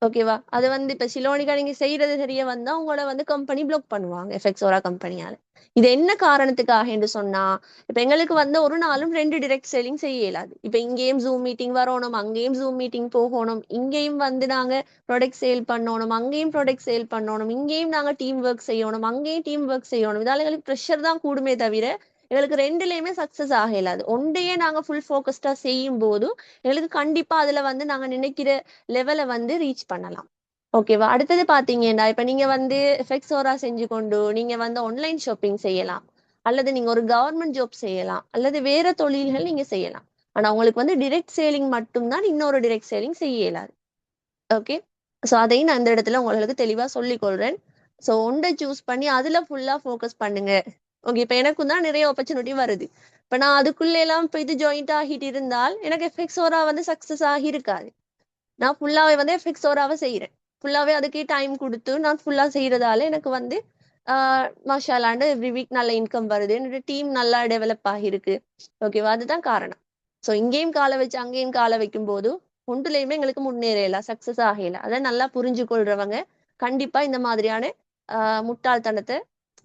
ஓகேவா? அது வந்து இப்ப சிலோனிகா நீங்க செய்யறது தெரிய வந்தா உங்களோட வந்து கம்பெனி பிளாக் பண்ணுவாங்க, எஃபெக்ட்ஸோரா கம்பெனியால. இது என்ன காரணத்துக்காக என்று சொன்னா, இப்ப எங்களுக்கு வந்து ஒரு நாளும் 2 டிரெக்ட் செல்லிங் செய்ய இயலாது. இப்ப இங்கேயும் ஜூம் மீட்டிங் வரணும், அங்கேயும் ஜூம் மீட்டிங் போகணும், இங்கேயும் வந்து நாங்க ப்ராடக்ட் சேல் பண்ணணும், அங்கேயும் ப்ராடக்ட் சேல் பண்ணணும், இங்கேயும் நாங்க டீம் ஒர்க் செய்யணும், அங்கேயும் டீம் ஒர்க் செய்யணும். இதால எங்களுக்கு ப்ரெஷர் தான் கூடுமே தவிர எங்களுக்கு ரெண்டுலயுமே சக்சஸ் ஆக இயலாது. ஒன்றையே நாங்க ஃபுல் ஃபோக்கஸ்டா செய்யும் போது எங்களுக்கு கண்டிப்பா அதுல வந்து நாங்க நினைக்கிற லெவலை வந்து ரீச் பண்ணலாம். ஓகேவா? அடுத்தது பாத்தீங்கன்னா இப்ப நீங்க வந்து எஃபெக்ட்ஸோரா செஞ்சு கொண்டு நீங்க வந்து ஆன்லைன் ஷாப்பிங் செய்யலாம், அல்லது நீங்க ஒரு கவர்மெண்ட் ஜாப் செய்யலாம், அல்லது வேற தொழில்கள் நீங்க செய்யலாம். ஆனா உங்களுக்கு வந்து டிரெக்ட் சேலிங் மட்டும்தான், இன்னொரு டிரெக்ட் சேலிங் செய்ய இயலாது. ஓகே, ஸோ அதையும் நான் இந்த இடத்துல உங்களுக்கு தெளிவா சொல்லிக் கொள்றேன். ஸோ ஒன்றை சூஸ் பண்ணி அதுல ஃபுல்லா ஃபோக்கஸ் பண்ணுங்க. ஓகே, இப்ப எனக்கும் தான் நிறைய ஆப்பர்ச்சுனிட்டி வருது. இப்ப நான் அதுக்குள்ள எல்லாம் இப்போ இது ஜாயிண்ட் ஆகிட்டு இருந்தால் எனக்கு எஃபெக்ட்ஸோரா வந்து சக்சஸ் ஆகி இருக்காது. நான் ஃபுல்லாவே வந்து எஃபெக்ட்ஸோராவை செய்யறேன். ஃபுல்லாவே அதுக்கே டைம் கொடுத்து நான் ஃபுல்லா செய்யறதால எனக்கு வந்து மாஷாலாண்டு எவ்ரி வீக் நல்ல இன்கம் வருது, என்னோட டீம் நல்லா டெவலப் ஆகிருக்கு. ஓகேவா? அதுதான் காரணம். ஸோ இங்கேயும் காலை வச்சு அங்கேயும் காலை வைக்கும் போது ஒன்றுலையுமே எங்களுக்கு முன்னேறலாம், சக்சஸ் ஆகல. அதை நல்லா புரிஞ்சு கொள்றவங்க கண்டிப்பா இந்த மாதிரியான முட்டாள்தனத்தை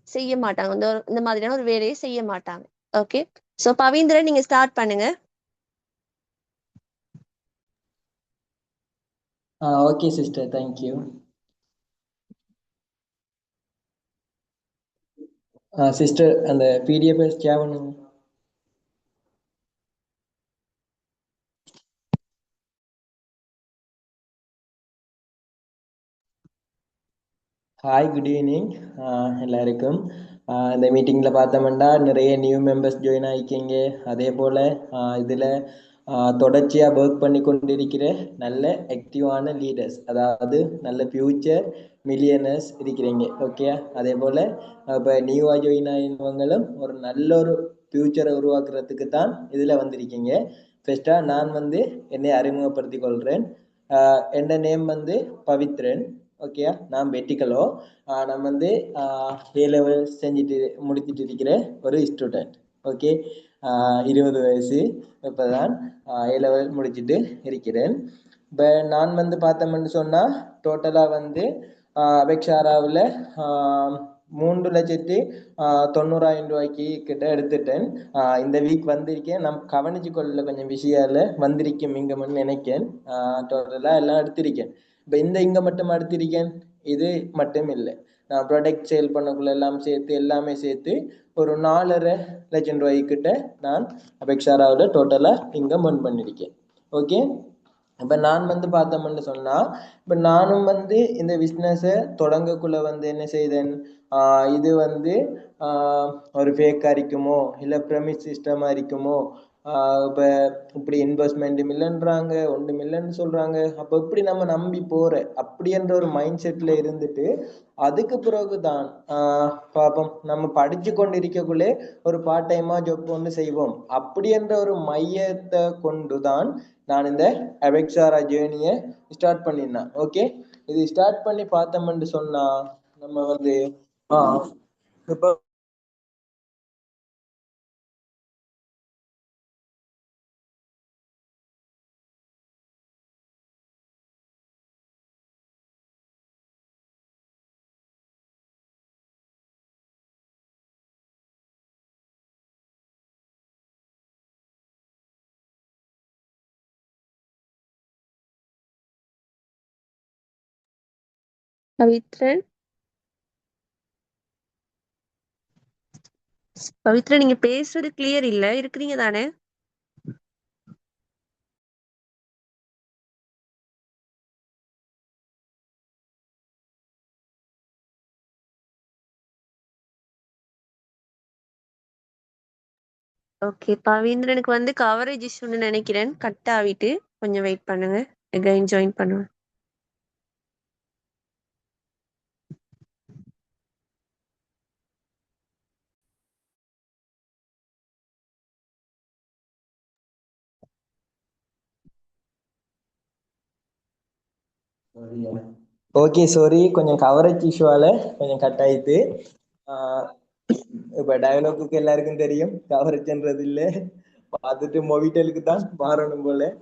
செய்ய மாட்டாங்க, இந்த மாதிரியான ஒரு வேலையை செய்ய மாட்டாங்க. ஓகே, ஸோ பவீந்திரன் நீங்க ஸ்டார்ட் பண்ணுங்க. Okay sister, thank you. சிஸ்டர் அந்த பிடிஎஃப் ஷேர் பண்ணுங்க. ஹாய், குட் ஈவினிங் எல்லாருக்கும். இந்த மீட்டிங்கில் பார்த்தோம்னா நிறைய நியூ மெம்பர்ஸ் ஜாயின் ஆகிக்கிங்க. அதே போல் இதில் தொடர்ச்சியாக ஒர்க் பண்ணி கொண்டிருக்கிற நல்ல ஆக்டிவான லீடர்ஸ், அதாவது நல்ல ஃபியூச்சர் மில்லியனர்ஸ் இருக்கிறீங்க. ஓகே, அதே போல் இப்போ நியூவாக ஜாயின் ஆகினவங்களும் ஒரு நல்ல ஒரு ஃபியூச்சரை உருவாக்குறதுக்கு தான் இதில் வந்திருக்கீங்க. ஃபர்ஸ்ட்டாக நான் வந்து என்னை அறிமுகப்படுத்திக் கொள்கிறேன். என்னோட நேம் வந்து பவித்ரன். ஓகே, நான் வெட்டிக்கலோ. நான் வந்து ஏ லெவல் செஞ்சுட்டு முடிச்சுட்டு இருக்கிற ஒரு ஸ்டூடெண்ட். ஓகே, 20 வயசு இப்போ தான் ஏ லெவல் முடிச்சுட்டு இருக்கிறேன். இப்போ நான் வந்து பார்த்தோம்னு சொன்னால் டோட்டலாக வந்து அபெக்ஷாராவில் 3,90,000 கிட்ட எடுத்துட்டேன். இந்த வீக் வந்திருக்கேன். நான் கவனிச்சு கொள்ள கொஞ்சம் விஷயம் வந்திருக்கேன் இங்கன்னு நினைக்கேன். டோட்டலாக எல்லாம் எடுத்திருக்கேன். இப்போ இங்கே மட்டும் எடுத்திருக்கேன், இது மட்டும் இல்லை. நான் ப்ராடக்ட் சேல் பண்ணக்குள்ள எல்லாம் சேர்த்து எல்லாமே சேர்த்து ஒரு 4,50,000 கிட்ட நான் அபெக்ஷாராவில் டோட்டலாக இன்கம் earn பண்ணியிருக்கேன். ஓகே, இப்போ நான் வந்து பார்த்தோம்னு சொன்னால் இப்போ நானும் வந்து இந்த பிஸ்னஸை தொடங்கக்குள்ள வந்து என்ன செய்தேன், இது வந்து ஒரு ஃபேக்காக இருக்குமோ இல்லை ப்ரெமிஸ் சிஸ்டமாக இருக்குமோ, இப்போ இப்படி இன்வெஸ்ட்மெண்ட்டும் இல்லைன்றாங்க, ஒன்றும் இல்லைன்னு சொல்கிறாங்க, அப்போ இப்படி நம்ம நம்பி போகிற அப்படின்ற ஒரு மைண்ட் செட்டில் இருந்துட்டு அதுக்கு பிறகு தான் பார்ப்போம், நம்ம படித்து கொண்டு இருக்கக்குள்ளே ஒரு பார்ட் டைமாக ஜாப் ஒன்று செய்வோம் அப்படின்ற ஒரு மையத்தை கொண்டு தான் நான் இந்த அபெக்ஷாரா ஜேர்னியை ஸ்டார்ட் பண்ணியிருந்தேன். ஓகே, இது ஸ்டார்ட் பண்ணி பார்த்தோம்னு சொன்னா நம்ம வந்து இப்போ பவித்ரன், பவித்ரன் நீங்க பேசுறது கிளியர் இல்ல, இருக்கிறீங்க தானே? ஓகே, பவீந்திரனுக்கு வந்து கவரேஜ் இஷ்யூன்னு நினைக்கிறேன், கட் ஆகிட்டு. கொஞ்சம் வெயிட் பண்ணுங்க, எகைன் ஜாயின் பண்ணுவேன். ஓகே சாரி, கொஞ்சம் கவரேஜ் இஷ்யூவால கொஞ்சம் கட் ஆயிட்டு. இப்ப டயலாக்கு எல்லாருக்கும் தெரியும் கவரேஜ்ன்றது இல்ல, பார்த்துட்டு மொவிட்டலுக்கு தான் மாறணும் போல,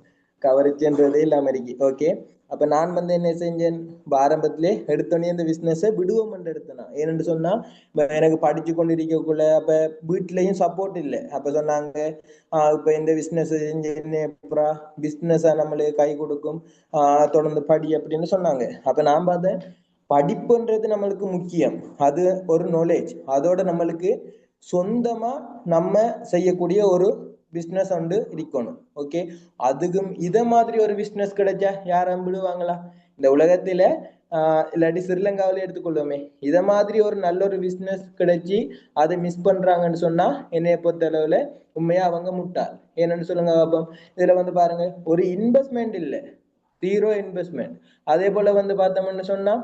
கவரேஜ்ன்றதே இல்லாம இருக்கு. ஓகே, அப்ப நான் வந்து என்ன செஞ்சேன், ஆரம்பத்திலே எடுத்தோடனே இந்த பிசினஸை விடுவோம் எடுத்தேன். ஏன்னு சொன்னா எனக்கு படிச்சு கொண்டு இருக்கக்குள்ள அப்ப வீட்லயும் சப்போர்ட் இல்லை. அப்ப சொன்னாங்க இப்ப இந்த பிசினஸ் செஞ்சு பிசினஸா நம்மளுக்கு கை கொடுக்கும், தொடர்ந்து படி அப்படின்னு சொன்னாங்க. அப்ப நான் பார்த்தேன் படிப்புன்றது நம்மளுக்கு முக்கியம், அது ஒரு நாலேஜ், அதோட நம்மளுக்கு சொந்தமா நம்ம செய்யக்கூடிய ஒரு பிசினஸ் வந்து இருக்கணும். ஓகே, அதுக்கும் இத மாதிரி ஒரு பிசினஸ் கிடைச்சா யாரும் விடுவாங்களா இந்த உலகத்துல? இல்லாட்டி ஸ்ரீலங்காவில எடுத்துக்கொள்வோமே, இத மாதிரி ஒரு நல்ல ஒரு பிசினஸ் கிடைச்சி அதை மிஸ் பண்றாங்கன்னு சொன்னா என்னைய பொறுத்த அளவுல உண்மையா அவங்க முட்டாள். என்னன்னு சொல்லுங்க பாப்போம். இதுல வந்து பாருங்க, ஒரு இன்வெஸ்ட்மெண்ட் இல்லை, ஜீரோ இன்வெஸ்ட்மெண்ட். அதே போல வந்து பார்த்தோம்னு சொன்னா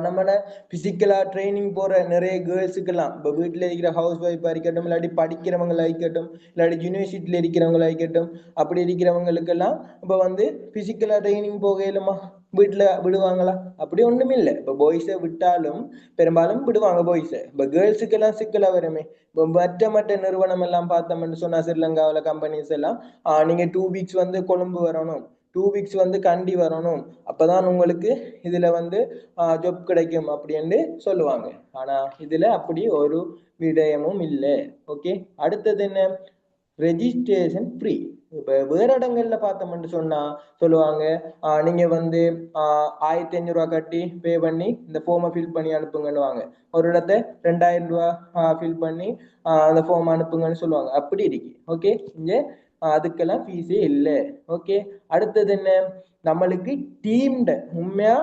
நம்மளோட பிசிக்கலா ட்ரைனிங் போற நிறைய கேர்ள்ஸுக்கெல்லாம், இப்போ வீட்டில் இருக்கிற ஹவுஸ் ஒய்ஃபா இருக்கட்டும், இல்லாட்டி படிக்கிறவங்களா இருக்கட்டும், இல்லாட்டி யூனிவர்சிட்டியில இருக்கிறவங்களா இருக்கட்டும், அப்படி இருக்கிறவங்களுக்கெல்லாம் இப்போ வந்து பிசிக்கலா ட்ரைனிங் போகலுமா? வீட்டுல விடுவாங்களா? அப்படி ஒண்ணுமே இல்லை. இப்போ பாய்ஸை விட்டாலும் பெரும்பாலும் விடுவாங்க பாய்ஸை. இப்போ கேர்ள்ஸுக்கெல்லாம் சிக்கலா வருமே. இப்போ மற்ற மற்ற நிறுவனம் எல்லாம் பார்த்தோம்னு சொன்னா ஸ்ரீலங்காவில் கம்பெனிஸ் எல்லாம் நீங்க 2 வீக்ஸ் வந்து கொழும்பு வரணும், 2 வீக்ஸ் வந்து கண்டி வரணும், அப்பதான் உங்களுக்கு இதுல வந்து ஜாப் கிடைக்கும் அப்படின்னு சொல்லுவாங்க. ஆனா இதுல அப்படி ஒரு விடயமும் இல்லை. ஓகே, அடுத்தது என்ன, ரெஜிஸ்ட்ரேஷன் ஃப்ரீ. இப்ப வேற இடங்கள்ல பார்த்தோம்னு சொன்னா சொல்லுவாங்க நீங்க வந்து 1500 ரூபாய் கட்டி பே பண்ணி இந்த ஃபார்மை ஃபில் பண்ணி அனுப்புங்கன்னுவாங்க. ஒரு இடத்த 2000 ரூபாய் ஃபில் பண்ணி அந்த ஃபார்ம் அனுப்புங்கன்னு சொல்லுவாங்க. அப்படி இருக்கு. ஓகே, இங்க அதுக்கெல்லாம் ஃபீஸே இல்லை. ஓகே, அடுத்தது என்ன, நம்மளுக்கு டீம்ட உண்மையா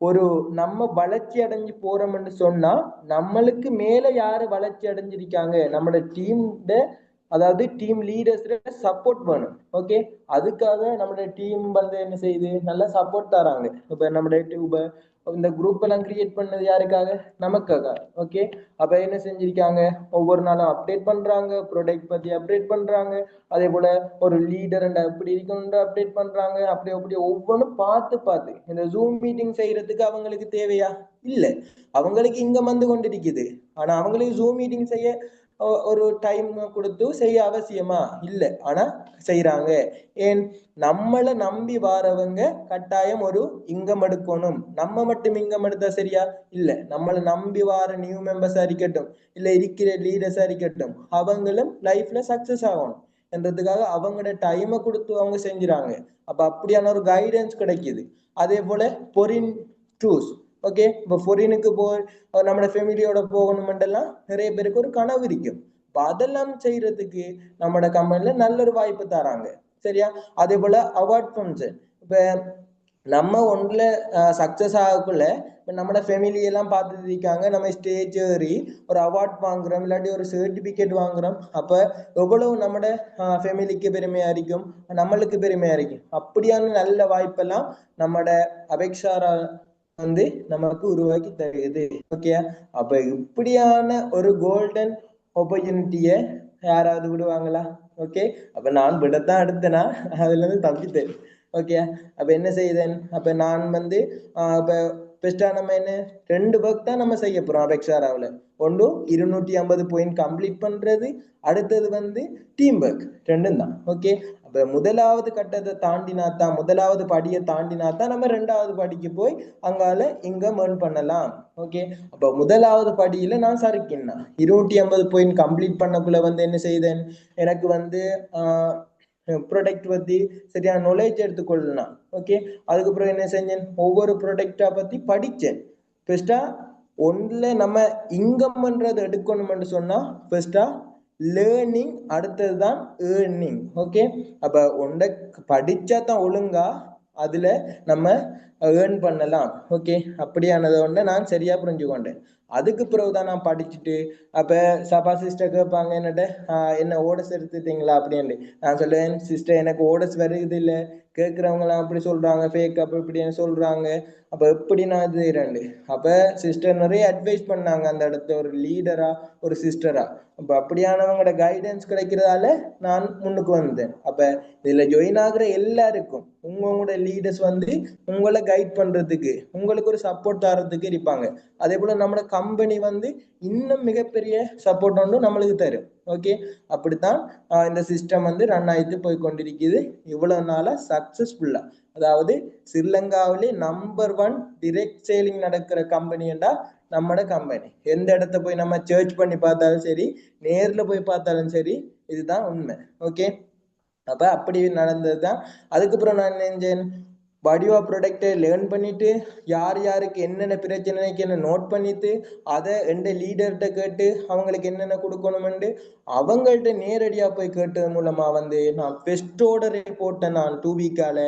ஒரு நம்ம வளர்ச்சி அடைஞ்சு போறோம்னு சொன்னா நம்மளுக்கு மேல யாரு வளர்ச்சி அடைஞ்சிருக்காங்க, நம்மளோட டீம்ட, அதாவது டீம் லீடர்ஸ் சப்போர்ட் வேணும். ஓகே, அதுக்காக நம்மளோட டீம் வந்து என்ன செய்யுது, நல்லா சப்போர்ட் தராங்க. இப்ப நம்மளோட இந்த குரூப் எல்லாம் கிரியேட் பண்ணது யாருக்காக, நமக்காக. ஓகே, அப்ப என்ன செஞ்சிருக்காங்க, ஒவ்வொரு நாளும் அப்டேட் பண்றாங்க, ப்ராடக்ட் பத்தி அப்டேட் பண்றாங்க, அதே போல ஒரு லீடர் எப்படி இருக்கணும் அப்டேட் பண்றாங்க. அப்படி அப்படி ஒவ்வொன்றும் பார்த்து பார்த்து இந்த ஜூம் மீட்டிங் செய்யறதுக்கு அவங்களுக்கு தேவையா? இல்ல, அவங்களுக்கு இங்க வந்து கொண்டிருக்குது. ஆனா அவங்களுக்கு ஜூம் மீட்டிங் செய்ய ஒரு டைம் கொடுத்து செய்ய அவசியமா இல்ல, ஆனா செய்யறாங்க. ஏன், நம்மளை நம்பி வாரவங்க கட்டாயம் ஒரு இங்கம் எடுக்கணும். நம்ம மட்டும் இங்கம் எடுத்தா சரியா? இல்ல, நம்மளை நம்பி வார நியூ மெம்பர்ஸா இருக்கட்டும், இல்ல இருக்கிற லீடர்ஸா இருக்கட்டும், அவங்களும் லைஃப்ல சக்சஸ் ஆகணும் என்றதுக்காக அவங்களோட டைமை கொடுத்து அவங்க செஞ்சுறாங்க. அப்ப அப்படியான ஒரு கைடன்ஸ் கிடைக்குது. அதே போல பொரின் டூஸ். ஓகே, இப்போ பொரினுக்கு நம்மளோட ஃபேமிலியோட போகணுமெண்டெல்லாம் நிறைய பேருக்கு ஒரு கனவு இருக்கும். இப்போ அதெல்லாம் செய்யறதுக்கு நம்மளோட கம்பெனில நல்ல ஒரு வாய்ப்பு தராங்க. சரியா? அதே போல அவார்ட் ஃபங்க்ஷன். இப்ப நம்ம ஒன்றுல சக்சஸ் ஆகக்குள்ள நம்மளோட ஃபேமிலி எல்லாம் பார்த்துட்டு இருக்காங்க, நம்ம ஸ்டேஜ் ஏறி ஒரு அவார்ட் வாங்குறோம், இல்லாட்டி ஒரு சர்டிபிகேட் வாங்குறோம். அப்ப எவ்வளவு நம்மளோட ஃபேமிலிக்கு பெருமையா இருக்கும், நம்மளுக்கு பெருமையா இருக்கும். அப்படியான நல்ல வாய்ப்பெல்லாம் நம்மளோட அபேக்ஷாரா வந்து நமக்கு உருவாக்கி தருது. ஓகே, அப்ப இப்படியான ஒரு கோல்டன் ஆப்பர்ச்சுனிட்டிய யாராவது விடுவாங்களா? ஓகே, அப்ப நான் விடத்தான் எடுத்தேனா, அதுல இருந்து தப்பித்தேன். ஓகே, அப்ப என்ன செய்தேன், அப்ப நான் வந்து இப்ப பெஸ்டா நம்ம என்ன 2 ஒர்க் தான் நம்ம செய்ய போறோம் அபெக்ஷாராவில். ஒன்று 250 பாயிண்ட் கம்ப்ளீட் பண்றது, அடுத்தது வந்து டீம் ஒர்க், ரெண்டும் தான். ஓகே, அப்ப முதலாவது கட்டத்தை தாண்டினாத்தான், முதலாவது படியை தாண்டினாத்தான் நம்ம 2வது படிக்கு போய் அங்கால இங்கம் ஏர்ன் பண்ணலாம். ஓகே, அப்ப முதலாவது படியில நான் சறுக்கினா 250 பாயிண்ட் கம்ப்ளீட் பண்ணக்குள்ள வந்து என்ன செய்தேன், எனக்கு வந்து ப்ராடக்ட் பத்தி சரியான நாலேஜ் எடுத்துக்கொள்ளலாம். ஓகே, அதுக்கப்புறம் என்ன செஞ்சேன், ஒவ்வொரு ப்ராடக்டா பத்தி படிச்சேன். ஃபர்ஸ்டா ஒன்றுல நம்ம இன்கம் பண்றது எடுக்கணும்னு சொன்னா ஃபர்ஸ்டா லேர்னிங், அடுத்ததுதான் ஏர்னிங். ஓகே, அப்ப ஒன்றை படிச்சா தான் ஒழுங்கா அதுல நம்ம ஏர்ன் பண்ணலாம். ஓகே, அப்படியானதை ஒன்றை நான் சரியா புரிஞ்சு கொண்டேன். அதுக்கு பிறகுதான் நான் படிச்சுட்டு அப்ப சபா சிஸ்டர் கேட்பாங்க என்னட்ட என்ன ஓடஸ் எடுத்துட்டீங்களா அப்படின்னு. நான் சொல்லுவேன் சிஸ்டர் எனக்கு ஓடஸ் வருது இல்ல, கேட்கறவங்க எல்லாம் அப்படி சொல்றாங்க ஃபேக் அப்படி இப்படின்னு சொல்றாங்க. அப்ப எப்படி நான் இது செய்யறேன். அப்ப சிஸ்டர் நிறைய அட்வைஸ் பண்ணாங்க அந்த இடத்த ஒரு லீடரா ஒரு சிஸ்டரா. அப்ப அப்படியானவங்களோட கைடன்ஸ் கிடைக்கிறதால நான் முன்னுக்கு வந்தேன். அப்ப இதுல ஜாயின் ஆகுற எல்லாருக்கும் உங்களோட லீடர்ஸ் வந்து உங்களை கைட் பண்றதுக்கு உங்களுக்கு ஒரு சப்போர்ட் தரதுக்கு இருப்பாங்க. அதே போல நம்மளோட கம்பெனி வந்து இன்னும் மிகப்பெரிய சப்போர்ட் ஒன்று நம்மளுக்கு தரும். ஓகே, அப்படித்தான் இந்த சிஸ்டம் வந்து ரன் ஆயிட்டு போய் கொண்டிருக்குது இவ்வளவு நாளா சக்சஸ்ஃபுல்லா. அதாவது ஸ்ரீலங்காவிலே நம்பர் 1 டிரெக்ட் சேலிங் நடக்கிற கம்பெனி என்றா நம்மட கம்பெனி. எந்த இடத்த போய் நம்ம சர்ச் பண்ணி பார்த்தாலும் சரி, நேர்ல போய் பார்த்தாலும் சரி, இதுதான் உண்மை. ஓகே, அப்ப அப்படி நடந்ததுதான். அதுக்கப்புறம் நான் நினைச்சேன் வடிவா ப்ராடக்டை லேர்ன் பண்ணிட்டு யார் யாருக்கு என்னென்ன பிரச்சனைக்கு என்ன நோட் பண்ணிட்டு அதை எந்த லீடர்கிட்ட கேட்டு அவங்களுக்கு என்னென்ன கொடுக்கணும்னு அவங்கள்ட்ட நேரடியா போய் கேட்டது மூலமா வந்து நான் பெஸ்ட் ஆர்டரை போட்டேன். நான் 2 வீக்கால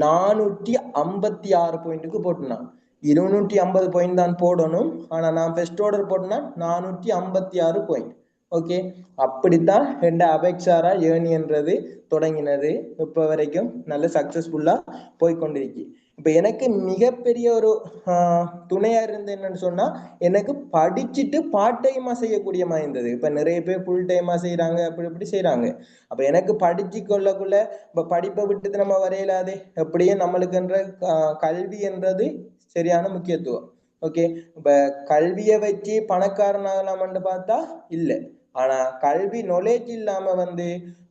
456 பாயிண்ட்டுக்கு போட்டேன். நான் 250 பாயிண்ட் தான் போடணும், ஆனா நான் பெஸ்ட் ஆர்டர் போட்டேன்னா 456 பாயிண்ட். ஓகே, அப்படித்தான் என் அபெக்சாரா ஏர்னி என்றது தொடங்கினது. இப்ப வரைக்கும் நல்ல சக்சஸ்ஃபுல்லா போய்கொண்டிருக்கு. இப்ப எனக்கு மிகப்பெரிய ஒரு துணையா இருந்தது என்னன்னு சொன்னா, எனக்கு படிச்சுட்டு பார்ட் டைமா செய்யக்கூடிய மாதிரி இருந்தது. இப்ப நிறைய பேர் ஃபுல் டைமா செய்யறாங்க, அப்படி இப்படி செய்யறாங்க. அப்ப எனக்கு படிச்சு கொள்ளக்குள்ள இப்ப படிப்பை விட்டு நம்ம வரையலாதே, எப்படியே நம்மளுக்குன்ற கல்வி என்றது சரியான முக்கியத்துவம். ஓகே, இப்ப கல்வியை வச்சு பணக்காரனாகலாம்னு பார்த்தா இல்ல. ஆனா கல்வி நாலேஜ் இல்லாம வந்து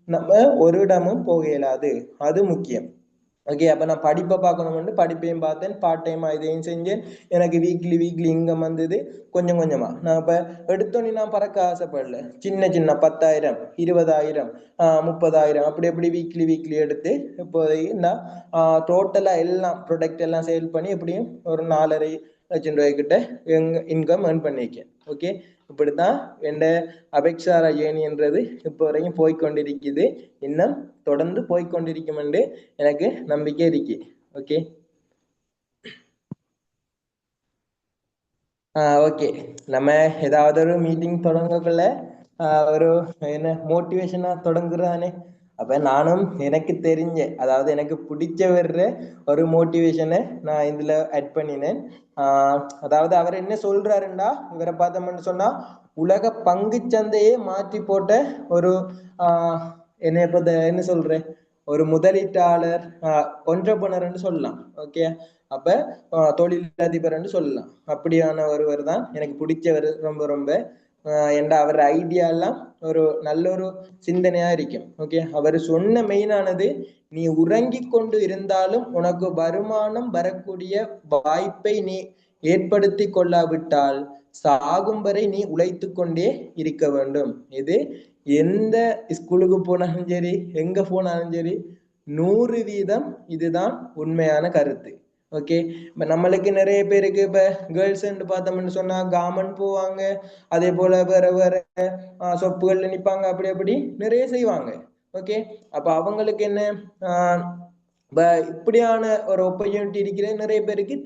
நம்ம ஒரு இடமும் போக இயலாது, அது முக்கியம். ஓகே, அப்ப நான் படிப்பை பார்க்கணும்னு படிப்பையும் பார்த்தேன், பார்ட் டைமா இதையும் செஞ்சேன். எனக்கு வீக்லி இன்கம் வந்தது கொஞ்சம் கொஞ்சமா. நான் இப்ப எடுத்தோன்னே நான் பறக்க ஆசைப்படல. சின்ன சின்ன 10,000 20,000 30,000 அப்படி எப்படி வீக்லி எடுத்து இப்போதைக்கு நான் டோட்டலா எல்லாம் ப்ராடக்ட் எல்லாம் சேல் பண்ணி எப்படியும் ஒரு 4,500,000 ரூபாய்க்கிட்ட இன்கம் ஏர்ன் பண்ணியிருக்கேன். ஓகே, இப்படித்தான் என் அபெக்சாரா ஜேர்னி என்றது இப்போ வரைக்கும் போய்கொண்டிருக்குது. இன்னும் தொடர்ந்து போய்கொண்டிருக்கும் என்று எனக்கு நம்பிக்கை இருக்கு. ஓகே, ஓகே, நம்ம ஏதாவது ஒரு மீட்டிங் தொடங்கக்குள்ள ஒரு என்ன மோட்டிவேஷனா தொடங்குறானே. அப்ப நானும் எனக்கு தெரிஞ்ச, அதாவது எனக்கு பிடிச்ச வர்ற ஒரு மோட்டிவேஷனை நான் இதுல ஆட் பண்ணினேன். அதாவது அவர் என்ன சொல்றாருண்டா, இவரை பார்த்தோம்னு சொன்னா உலக பங்கு சந்தையே மாற்றி போட்ட ஒரு என்னைய பத்த என்ன சொல்றேன், ஒரு முதலீட்டாளர் ஒன்றபுணர்ன்னு சொல்லலாம். ஓகே, அப்ப தொழிலதிபர்ன்னு சொல்லலாம். அப்படியான ஒருவர் தான் எனக்கு பிடிச்சவர். ரொம்ப ரொம்ப என்ற அவர் ஐடியா எல்லாம் ஒரு நல்ல ஒரு சிந்தனையா இருக்கும். ஓகே, அவர் சொன்ன மெயினானது, நீ உறங்கி கொண்டு இருந்தாலும் உனக்கு வருமானம் வரக்கூடிய வாய்ப்பை நீ ஏற்படுத்தி கொள்ளாவிட்டால் சாகும் வரை நீ உழைத்து கொண்டே இருக்க வேண்டும். இது எந்த ஸ்கூலுக்கு போனாலும் சரி, எங்க போனாலும் சரி, 100% இதுதான் உண்மையான கருத்து. ஓகே, இப்ப நம்மளுக்கு நிறைய பேருக்கு இப்ப கேர்ள்ஸ் பார்த்தோம்னு சொன்னா காமன் போவாங்க, அதே போல வேற வேற சொப்புகள்ல நிப்பாங்க, அப்படி அப்படி நிறைய செய்வாங்க. ஓகே, அப்ப அவங்களுக்கு என்ன இப்படியான ஒரு ஆப்பர்ச்சுனிட்டி இருக்கிறது நிறைய பேருக்கு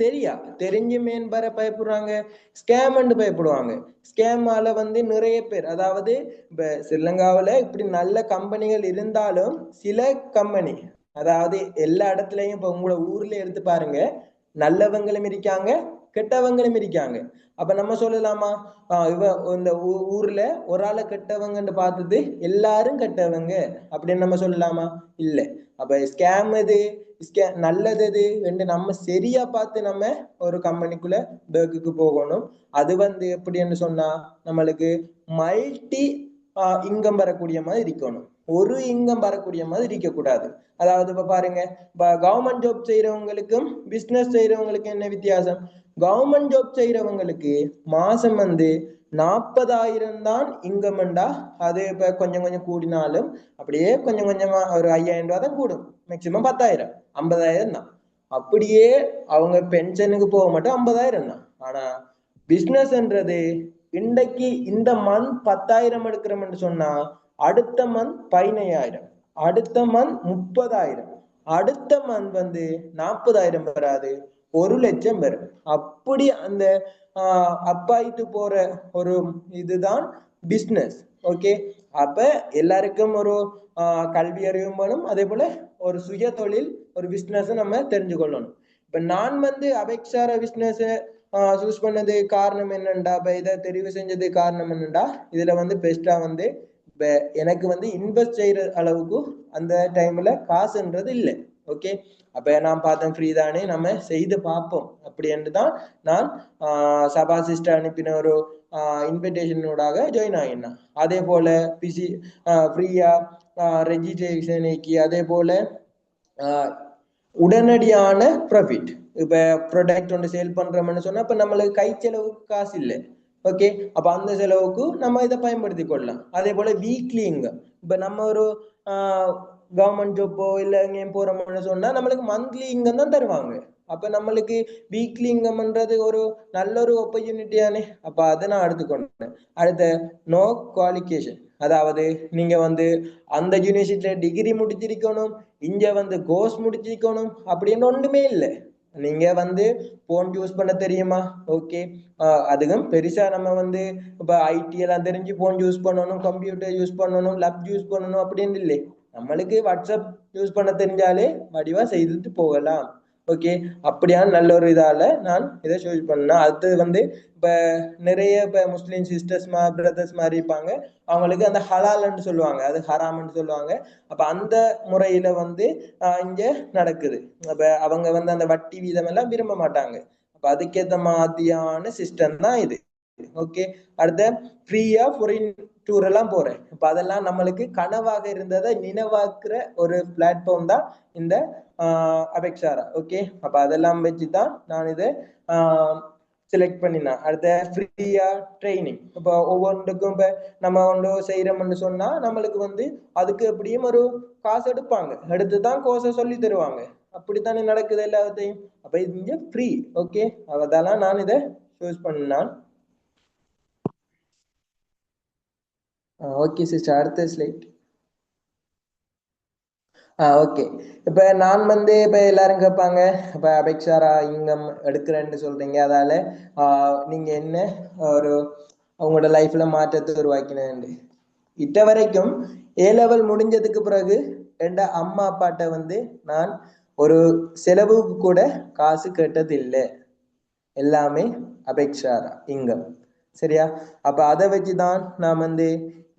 தெரிஞ்சு மேன் வர பயப்படுறாங்க, ஸ்கேம் பயப்படுவாங்க. ஸ்கேமால வந்து நிறைய பேர், அதாவது இப்ப ஸ்ரீலங்காவில இப்படி நல்ல கம்பெனிகள் இருந்தாலும் சில கம்பெனி, அதாவது எல்லா இடத்துலயும் இப்ப உங்களோட ஊர்ல எடுத்து பாருங்க, நல்லவங்களும் இருக்காங்க கெட்டவங்களும் இருக்காங்க. அப்ப நம்ம சொல்லலாமா இவ இந்த ஊர்ல ஒரு ஆளை கெட்டவங்கன்னு பார்த்தது எல்லாரும் கெட்டவங்க அப்படின்னு நம்ம சொல்லலாமா? இல்ல. அப்ப ஸ்கேம் எது நல்லது எது என்று நம்ம சரியா பார்த்து நம்ம ஒரு கம்பெனிக்குள்ள பேக்குக்கு போகணும். அது வந்து எப்படின்னு சொன்னா நம்மளுக்கு மல்டி இன்கம் வரக்கூடிய மாதிரி இருக்கணும், ஒரு இன்கம் வரக்கூடிய மாதிரி இருக்க கூடாது. அதாவது இப்ப பாருங்க, இப்ப கவர்மெண்ட் ஜாப் செய்யறவங்களுக்கும் பிசினஸ் செய்யறவங்களுக்கும் என்ன வித்தியாசம்? கவர்மெண்ட் ஜாப் செய்யறவங்களுக்கு மாசம் வந்து 40,000 தான் இன்கம்ண்டா, அது இப்ப கொஞ்சம் கொஞ்சம் கூடினாலும் அப்படியே கொஞ்சம் கொஞ்சமா ஒரு 5,000 ரூபாய் தான் கூடும், மேக்சிமம் 10,000 50,000 தான். அப்படியே அவங்க பென்ஷனுக்கு போக மாட்டோம் 50,000 தான். ஆனா பிசினஸ்ன்றது இன்றைக்கு இந்த மந்த் 10,000 எடுக்கிறோம்னு சொன்னா அடுத்த மந்த் 15,000, அடுத்த மந்த் 30,000, அடுத்த மந்த் வந்து 40,000 வராது, 1,00,000 வரும். அப்படி அந்த அப்பாயிட்டு போற ஒரு இதுதான் பிஸ்னஸ். ஓகே, அப்ப எல்லாருக்கும் ஒரு கல்வி அறிவும் வேணும், அதே போல ஒரு சுய தொழில், ஒரு பிஸ்னஸ் நம்ம தெரிஞ்சு கொள்ளணும். இப்ப நான் அபெக்சார பிஸ்னஸ் சூஸ் பண்ணது காரணம் என்னண்டா, இப்ப இதை தெரிவு செஞ்சது காரணம் என்னண்டா, இதுல பெஸ்டா இப்ப எனக்கு இன்வெஸ்ட் செய்யற அளவுக்கு அந்த டைம்ல காசுன்றது இல்லை. ஓகே, அப்ப நான் பார்த்தேன் ஃப்ரீ தானே, நம்ம செய்து பார்ப்போம் அப்படி என்று தான் நான் சபா சிஸ்டர் அனுப்பின ஒரு இன்விடேஷனோடாக ஜாயின் ஆகினேன். அதே போல பிசி ஃப்ரீயா ரெஜிஸ்ட்ரேஷனுக்கு, அதே போல உடனடியான ப்ராஃபிட். இப்ப ப்ராடக்ட் ஒன்று சேல் பண்றோம்னு சொன்னா இப்ப நம்மளுக்கு கை செலவுக்கு காசு இல்லை. ஓகே, அப்ப அந்த செலவுக்கு நம்ம இதை பயன்படுத்தி கொள்ளலாம். அதே போல வீக்லி இன்கம், இப்ப நம்ம ஒரு கவர்மெண்ட் ஜாப்போ இல்லை எங்கேயும் போறோம்னு சொன்னா நம்மளுக்கு மந்த்லி இன்கம் தான் தருவாங்க. அப்ப நம்மளுக்கு வீக்லி இன்கம்ன்றது ஒரு நல்ல ஒரு ஆப்பர்ச்சுனிட்டியானே. அப்ப அதை நான் எடுத்துக்கொண்டேன். அடுத்த நோ குவாலிஃபிகேஷன், அதாவது நீங்க அந்த யூனிவர்சிட்டியில டிகிரி முடிச்சிருக்கணும், இங்க கோர்ஸ் முடிச்சிருக்கணும் அப்படின்னு ஒன்றுமே இல்லை. நீங்க போன் யூஸ் பண்ண தெரியுமா, ஓகே, அதுக்கும் பெருசா நம்ம இப்ப ஐடி எல்லாம் தெரிஞ்சு போன் யூஸ் பண்ணணும், கம்ப்யூட்டர் யூஸ் பண்ணணும், லேப் யூஸ் பண்ணணும் அப்படின்னு இல்லை. நம்மளுக்கு வாட்ஸ்அப் யூஸ் பண்ண தெரிஞ்சாலே வடிவா செய்துட்டு போகலாம். ஓகே, அப்படியான நல்ல ஒரு இதால நான் இதை சூஸ் பண்ணேன். அது இப்ப நிறைய இப்ப முஸ்லீம் சிஸ்டர்ஸ் பிரதர்ஸ் மாதிரி இருப்பாங்க, அவங்களுக்கு அந்த ஹலால்ன்னு சொல்லுவாங்க, அது ஹராம்னு சொல்லுவாங்க. அப்ப அந்த முறையில இங்க நடக்குது. அப்ப அவங்க அந்த வட்டி வீதம் எல்லாம் விரும்ப மாட்டாங்க. அப்ப அதுக்கேற்ற மாதிரியான சிஸ்டம் தான் இது. ஓகே, அடுத்த ஃப்ரீயா ஃபாரின் டூர் எல்லாம் போறேன். இப்ப அதெல்லாம் நம்மளுக்கு கனவாக இருந்ததை நினைவாக்குற ஒரு பிளாட்ஃபார்ம் தான் இந்த அபெக்சாரா. ஓகே, அப்ப அதெல்லாம் வச்சுதான் நான் இதை செலக்ட் பண்ணினேன். அடுத்த ஃப்ரீயா ட்ரைனிங். இப்ப ஒவ்வொன்றுக்கும் இப்ப நம்ம ஒன்று செய்யறோம்னு சொன்னா நம்மளுக்கு அதுக்கு எப்படியும் ஒரு காசு எடுப்பாங்க, எடுத்துதான் கோர்ஸை சொல்லி தருவாங்க. அப்படித்தானே நடக்குது எல்லாத்தையும். அப்ப இது இங்க ஃப்ரீ. ஓகே, அதெல்லாம் நான் இதை சூஸ் பண்ணேன். ஓகே சிஸ்டர், அடுத்த ஸ்லைட். ஓகே, இப்ப நான் இப்ப எல்லாரும் கேட்பாங்க, இப்ப அபெக்சாரா இன்கம் எடுக்கிறேன்னு சொல்றீங்க, அதால நீங்க என்ன ஒரு உங்களோட லைஃப்ல மாற்றத்தை உருவாக்கினேன். இட்ட வரைக்கும் ஏ லெவல் முடிஞ்சதுக்கு பிறகு என் அம்மா அப்பாட்ட நான் ஒரு செலவுக்கு கூட காசு கேட்டது இல்லை. எல்லாமே அபெக்சாரா இன்கம். சரியா? அப்ப அதை வச்சுதான் நான்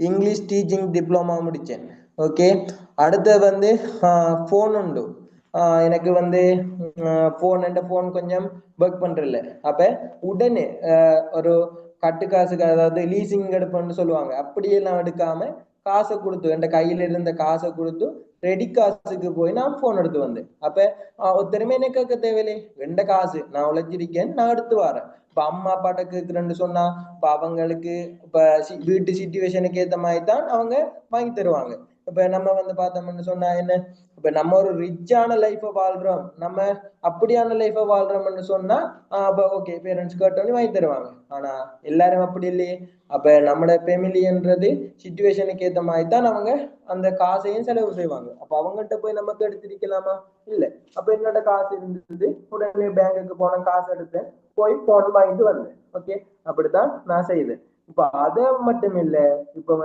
இங்கிலீஷ் டீச்சிங் டிப்ளமா முடிச்சேன். ஓகே, அடுத்த போன் உண்டு. எனக்கு போன் கொஞ்சம் ஒர்க் பண்றல. அப்ப உடனே ஒரு கட்டு காசுக்கு, அதாவது லீசிங் எடுப்பேன்னு சொல்லுவாங்க, அப்படியெல்லாம் எடுக்காம காசை கொடுத்து, என் கையில இருந்த காசை கொடுத்து ரெடி காசுக்கு போய் நான் போன் எடுத்து வந்தேன். அப்ப ஒருத்தருமே என்ன கேட்க தேவையில்லை, எந்த காசு நான் உழைச்சிருக்கேன், நான் எடுத்து வரேன். இப்ப அம்மா அப்பாட்ட கேட்கிறேன்னு சொன்னா இப்ப அவங்களுக்கு இப்ப வீட்டு சிச்சுவேஷனுக்கு ஏத்த மாதிரி தான் அவங்க வாங்கி தருவாங்க. இப்ப நம்ம பார்த்தோம்னு சொன்னா என்ன, இப்ப நம்ம ஒரு ரிச்சான லைஃப வாழ்றோம், நம்ம அப்படியான லைஃப வாழ்றோம்னு சொன்னா அப்ப ஓகே, பேரண்ட்ஸ் கேட்டோன்னு வாங்கி தருவாங்க. ஆனா எல்லாரும் அப்படி இல்லையே. அப்ப நம்மளோட ஃபேமிலின்றது சிச்சுவேஷனுக்கு ஏத்த மாதிரி தான் அவங்க அந்த காசையும் செலவு செய்வாங்க. அப்ப அவங்கள்ட்ட போய் நமக்கு எடுத்திருக்கலாமா? இல்ல. அப்ப என்னோட காசு இருந்தது, உடனே பேங்குக்கு போன காசு எடுத்தேன், போய் போன் வாங்கிட்டு வந்தேன். ஓகே, அப்படித்தான் நான் செய்தேன். இப்ப அதை மட்டும் இல்ல, இப்ப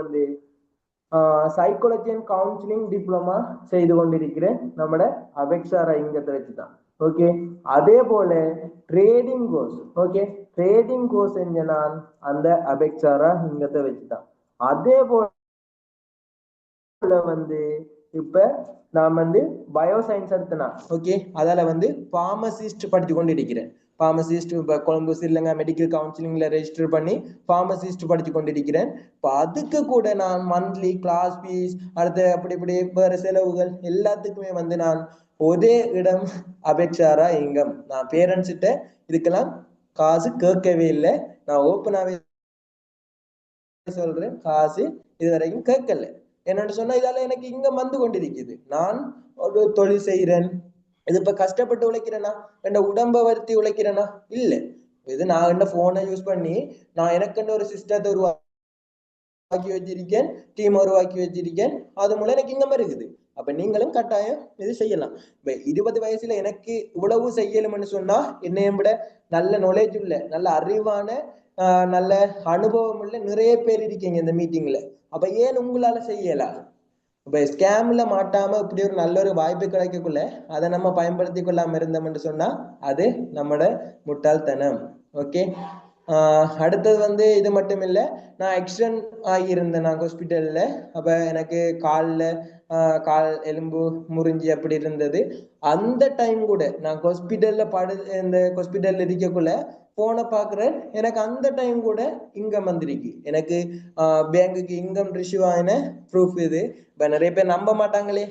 சைக்காலஜி அண்ட் கவுன்சிலிங் டிப்ளமா செய்து கொண்டிருக்கிறேன் நம்மட அபெக்சாரா இங்கத்தை வச்சுதான். ஓகே, அதே போல trading course. Okay, trading course செஞ்ச நான் அந்த அபெக்சாரா இங்கத்தை வச்சுதான். அதே போல இப்ப நான் பயோசயின்ஸ் எடுத்தேன். ஓகே, அதால பார்மசிஸ்ட் படிச்சு கொண்டு இருக்கிறேன். பார்மசிஸ்ட் இப்ப கொழும்பு ஸ்ரீலங்கா மெடிக்கல் கவுன்சிலிங்ல ரெஜிஸ்டர் பண்ணி பார்மசிஸ்ட் படிச்சு கொண்டிருக்கிறேன். இப்ப அதுக்கு கூட நான் மந்த்லி கிளாஸ் ஃபீஸ், அடுத்து அப்படி இப்படி வேற செலவுகள் எல்லாத்துக்குமே நான் ஒரே இடம் அபெக்சாரா இங்கம். நான் பேரண்ட்ஸ் கிட்ட இதுக்கெல்லாம் காசு கேட்கவே இல்லை. நான் ஓப்பனாவே சொல்றேன், காசு இதுவரைக்கும் கேட்கல. என்னன்னு சொன்னா இதால எனக்கு இங்க கொண்டிருக்குது. நான் ஒரு தொழில் செய்யறேன், இது இப்ப கஷ்டப்பட்டு உழைக்கிறேன்னா, என்ன உடம்ப வருத்தி உழைக்கிறேன்னா இல்ல. இது நான் என்ன போனை யூஸ் பண்ணி நான் எனக்கு ஒரு சிஸ்டத்தை உருவாக்கி வச்சிருக்கேன், டீம் உருவாக்கி வச்சிருக்கேன், அது மூலம் எனக்கு இங்க இருக்குது. அப்ப நீங்களும் கட்டாயம் இது செய்யலாம். இப்ப 20 வயசுல எனக்கு இவ்வளவு செய்யலும்னு சொன்னா என்னைய விட நல்ல நாலேஜ் உள்ள நல்ல அறிவான நல்ல அனுபவம் உள்ள நிறைய பேர் இருக்கீங்க இந்த மீட்டிங்ல. அப்ப ஏன் உங்களால செய்யலாம்? இப்ப ஸ்கேம்ல மாட்டாம இப்படி ஒரு நல்ல ஒரு வாய்ப்பு கிடைக்கக்குள்ள அதை நம்ம பயன்படுத்தி கொள்ளாம இருந்தோம்னு சொன்னா அது நம்மட முட்டாள்தனம். ஓகே. அடுத்தது வந்து இது மட்டும் இல்லை, நான் எக்ஸ்டென்ட் ஆகியிருந்தேன் நான் ஹாஸ்பிட்டல்ல. அப்ப எனக்கு கால் எலும்பு முறிஞ்சி அப்படி இருந்தது. அந்த டைம் கூட நான் இந்த ஹாஸ்பிட்டல்ல இருக்கக்குள்ள போனை பாக்குறேன். எனக்கு அந்த டைம் கூட இன்கம் வந்திருக்கு. எனக்கு பேங்குக்கு இன்கம் ரிசீவ் ஆன ப்ரூஃப் இது. இப்ப நிறைய பேர் நம்ப மாட்டாங்களே,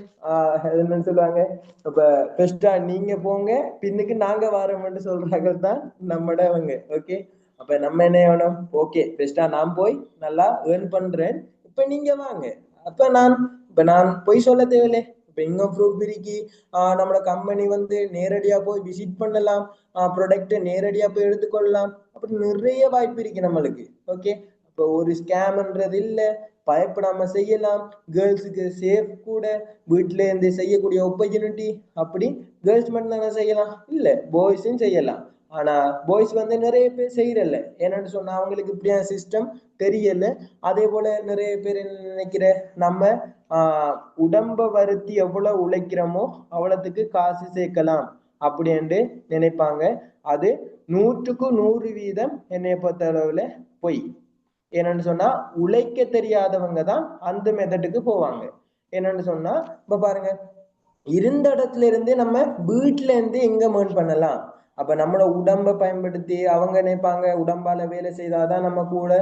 என்னன்னு சொல்லுவாங்க, இப்ப பெஸ்டா நீங்க போங்க பின்னுக்கு நாங்க வரோம்னு சொல்றாங்க தான் நம்மடவங்க. ஓகே. அப்ப நம்ம என்ன வேணும், ஓகே பெஸ்டா நான் போய் நல்லா ஏர்ன் பண்றேன், இப்ப நீங்க வாங்க. அப்ப நான் போய் சொல்ல தேவையில்லை. இப்ப இன்கம் ப்ரூஃப் இருக்கு. நம்மளோட கம்பெனி வந்து நேரடியா போய் விசிட் பண்ணலாம், ப்ராடக்ட் நேரடியா போய் எடுத்துக்கொள்ளலாம். அப்படி நிறைய வாய்ப்பு இருக்கு நம்மளுக்கு. ஓகே. இப்போ ஒரு ஸ்கேம்ன்றது இல்ல, பயப்படாம செய்யலாம். கேர்ள்ஸுக்கு சேஃப் கூட, வீட்டுல இருந்து செய்யக்கூடிய ஆப்பர்ச்சுனிட்டி. அப்படி கேர்ள்ஸ் மட்டும் தானே செய்யலாம்? இல்ல, பாய்ஸும் செய்யலாம். ஆனா பாய்ஸ் வந்து நிறைய பேர் செய்யறல. என்னன்னு சொன்னா அவங்களுக்கு இப்படியான சிஸ்டம் தெரியல. அதே போல நிறைய பேர் என்ன நினைக்கிற, நம்ம உடம்ப வருத்தி எவ்வளவு உழைக்கிறோமோ அவ்வளவுக்கு காசு சேர்க்கலாம் அப்படின்னு நினைப்பாங்க. அது 100% என்னைய பொறுத்த அளவுல பொய். என்னன்னு சொன்னா உழைக்க தெரியாதவங்க தான் அந்த மெத்தடுக்கு போவாங்க. என்னன்னு சொன்னா இப்ப பாருங்க, இருந்த இடத்துல இருந்து நம்ம வீட்டுல இருந்து எங்க ஏர்ன் பண்ணலாம். அப்ப நம்மளோட உடம்ப பயன்படுத்தி அவங்க நினைப்பாங்க உடம்பால வேலை செய்தாதான் நம்ம கூட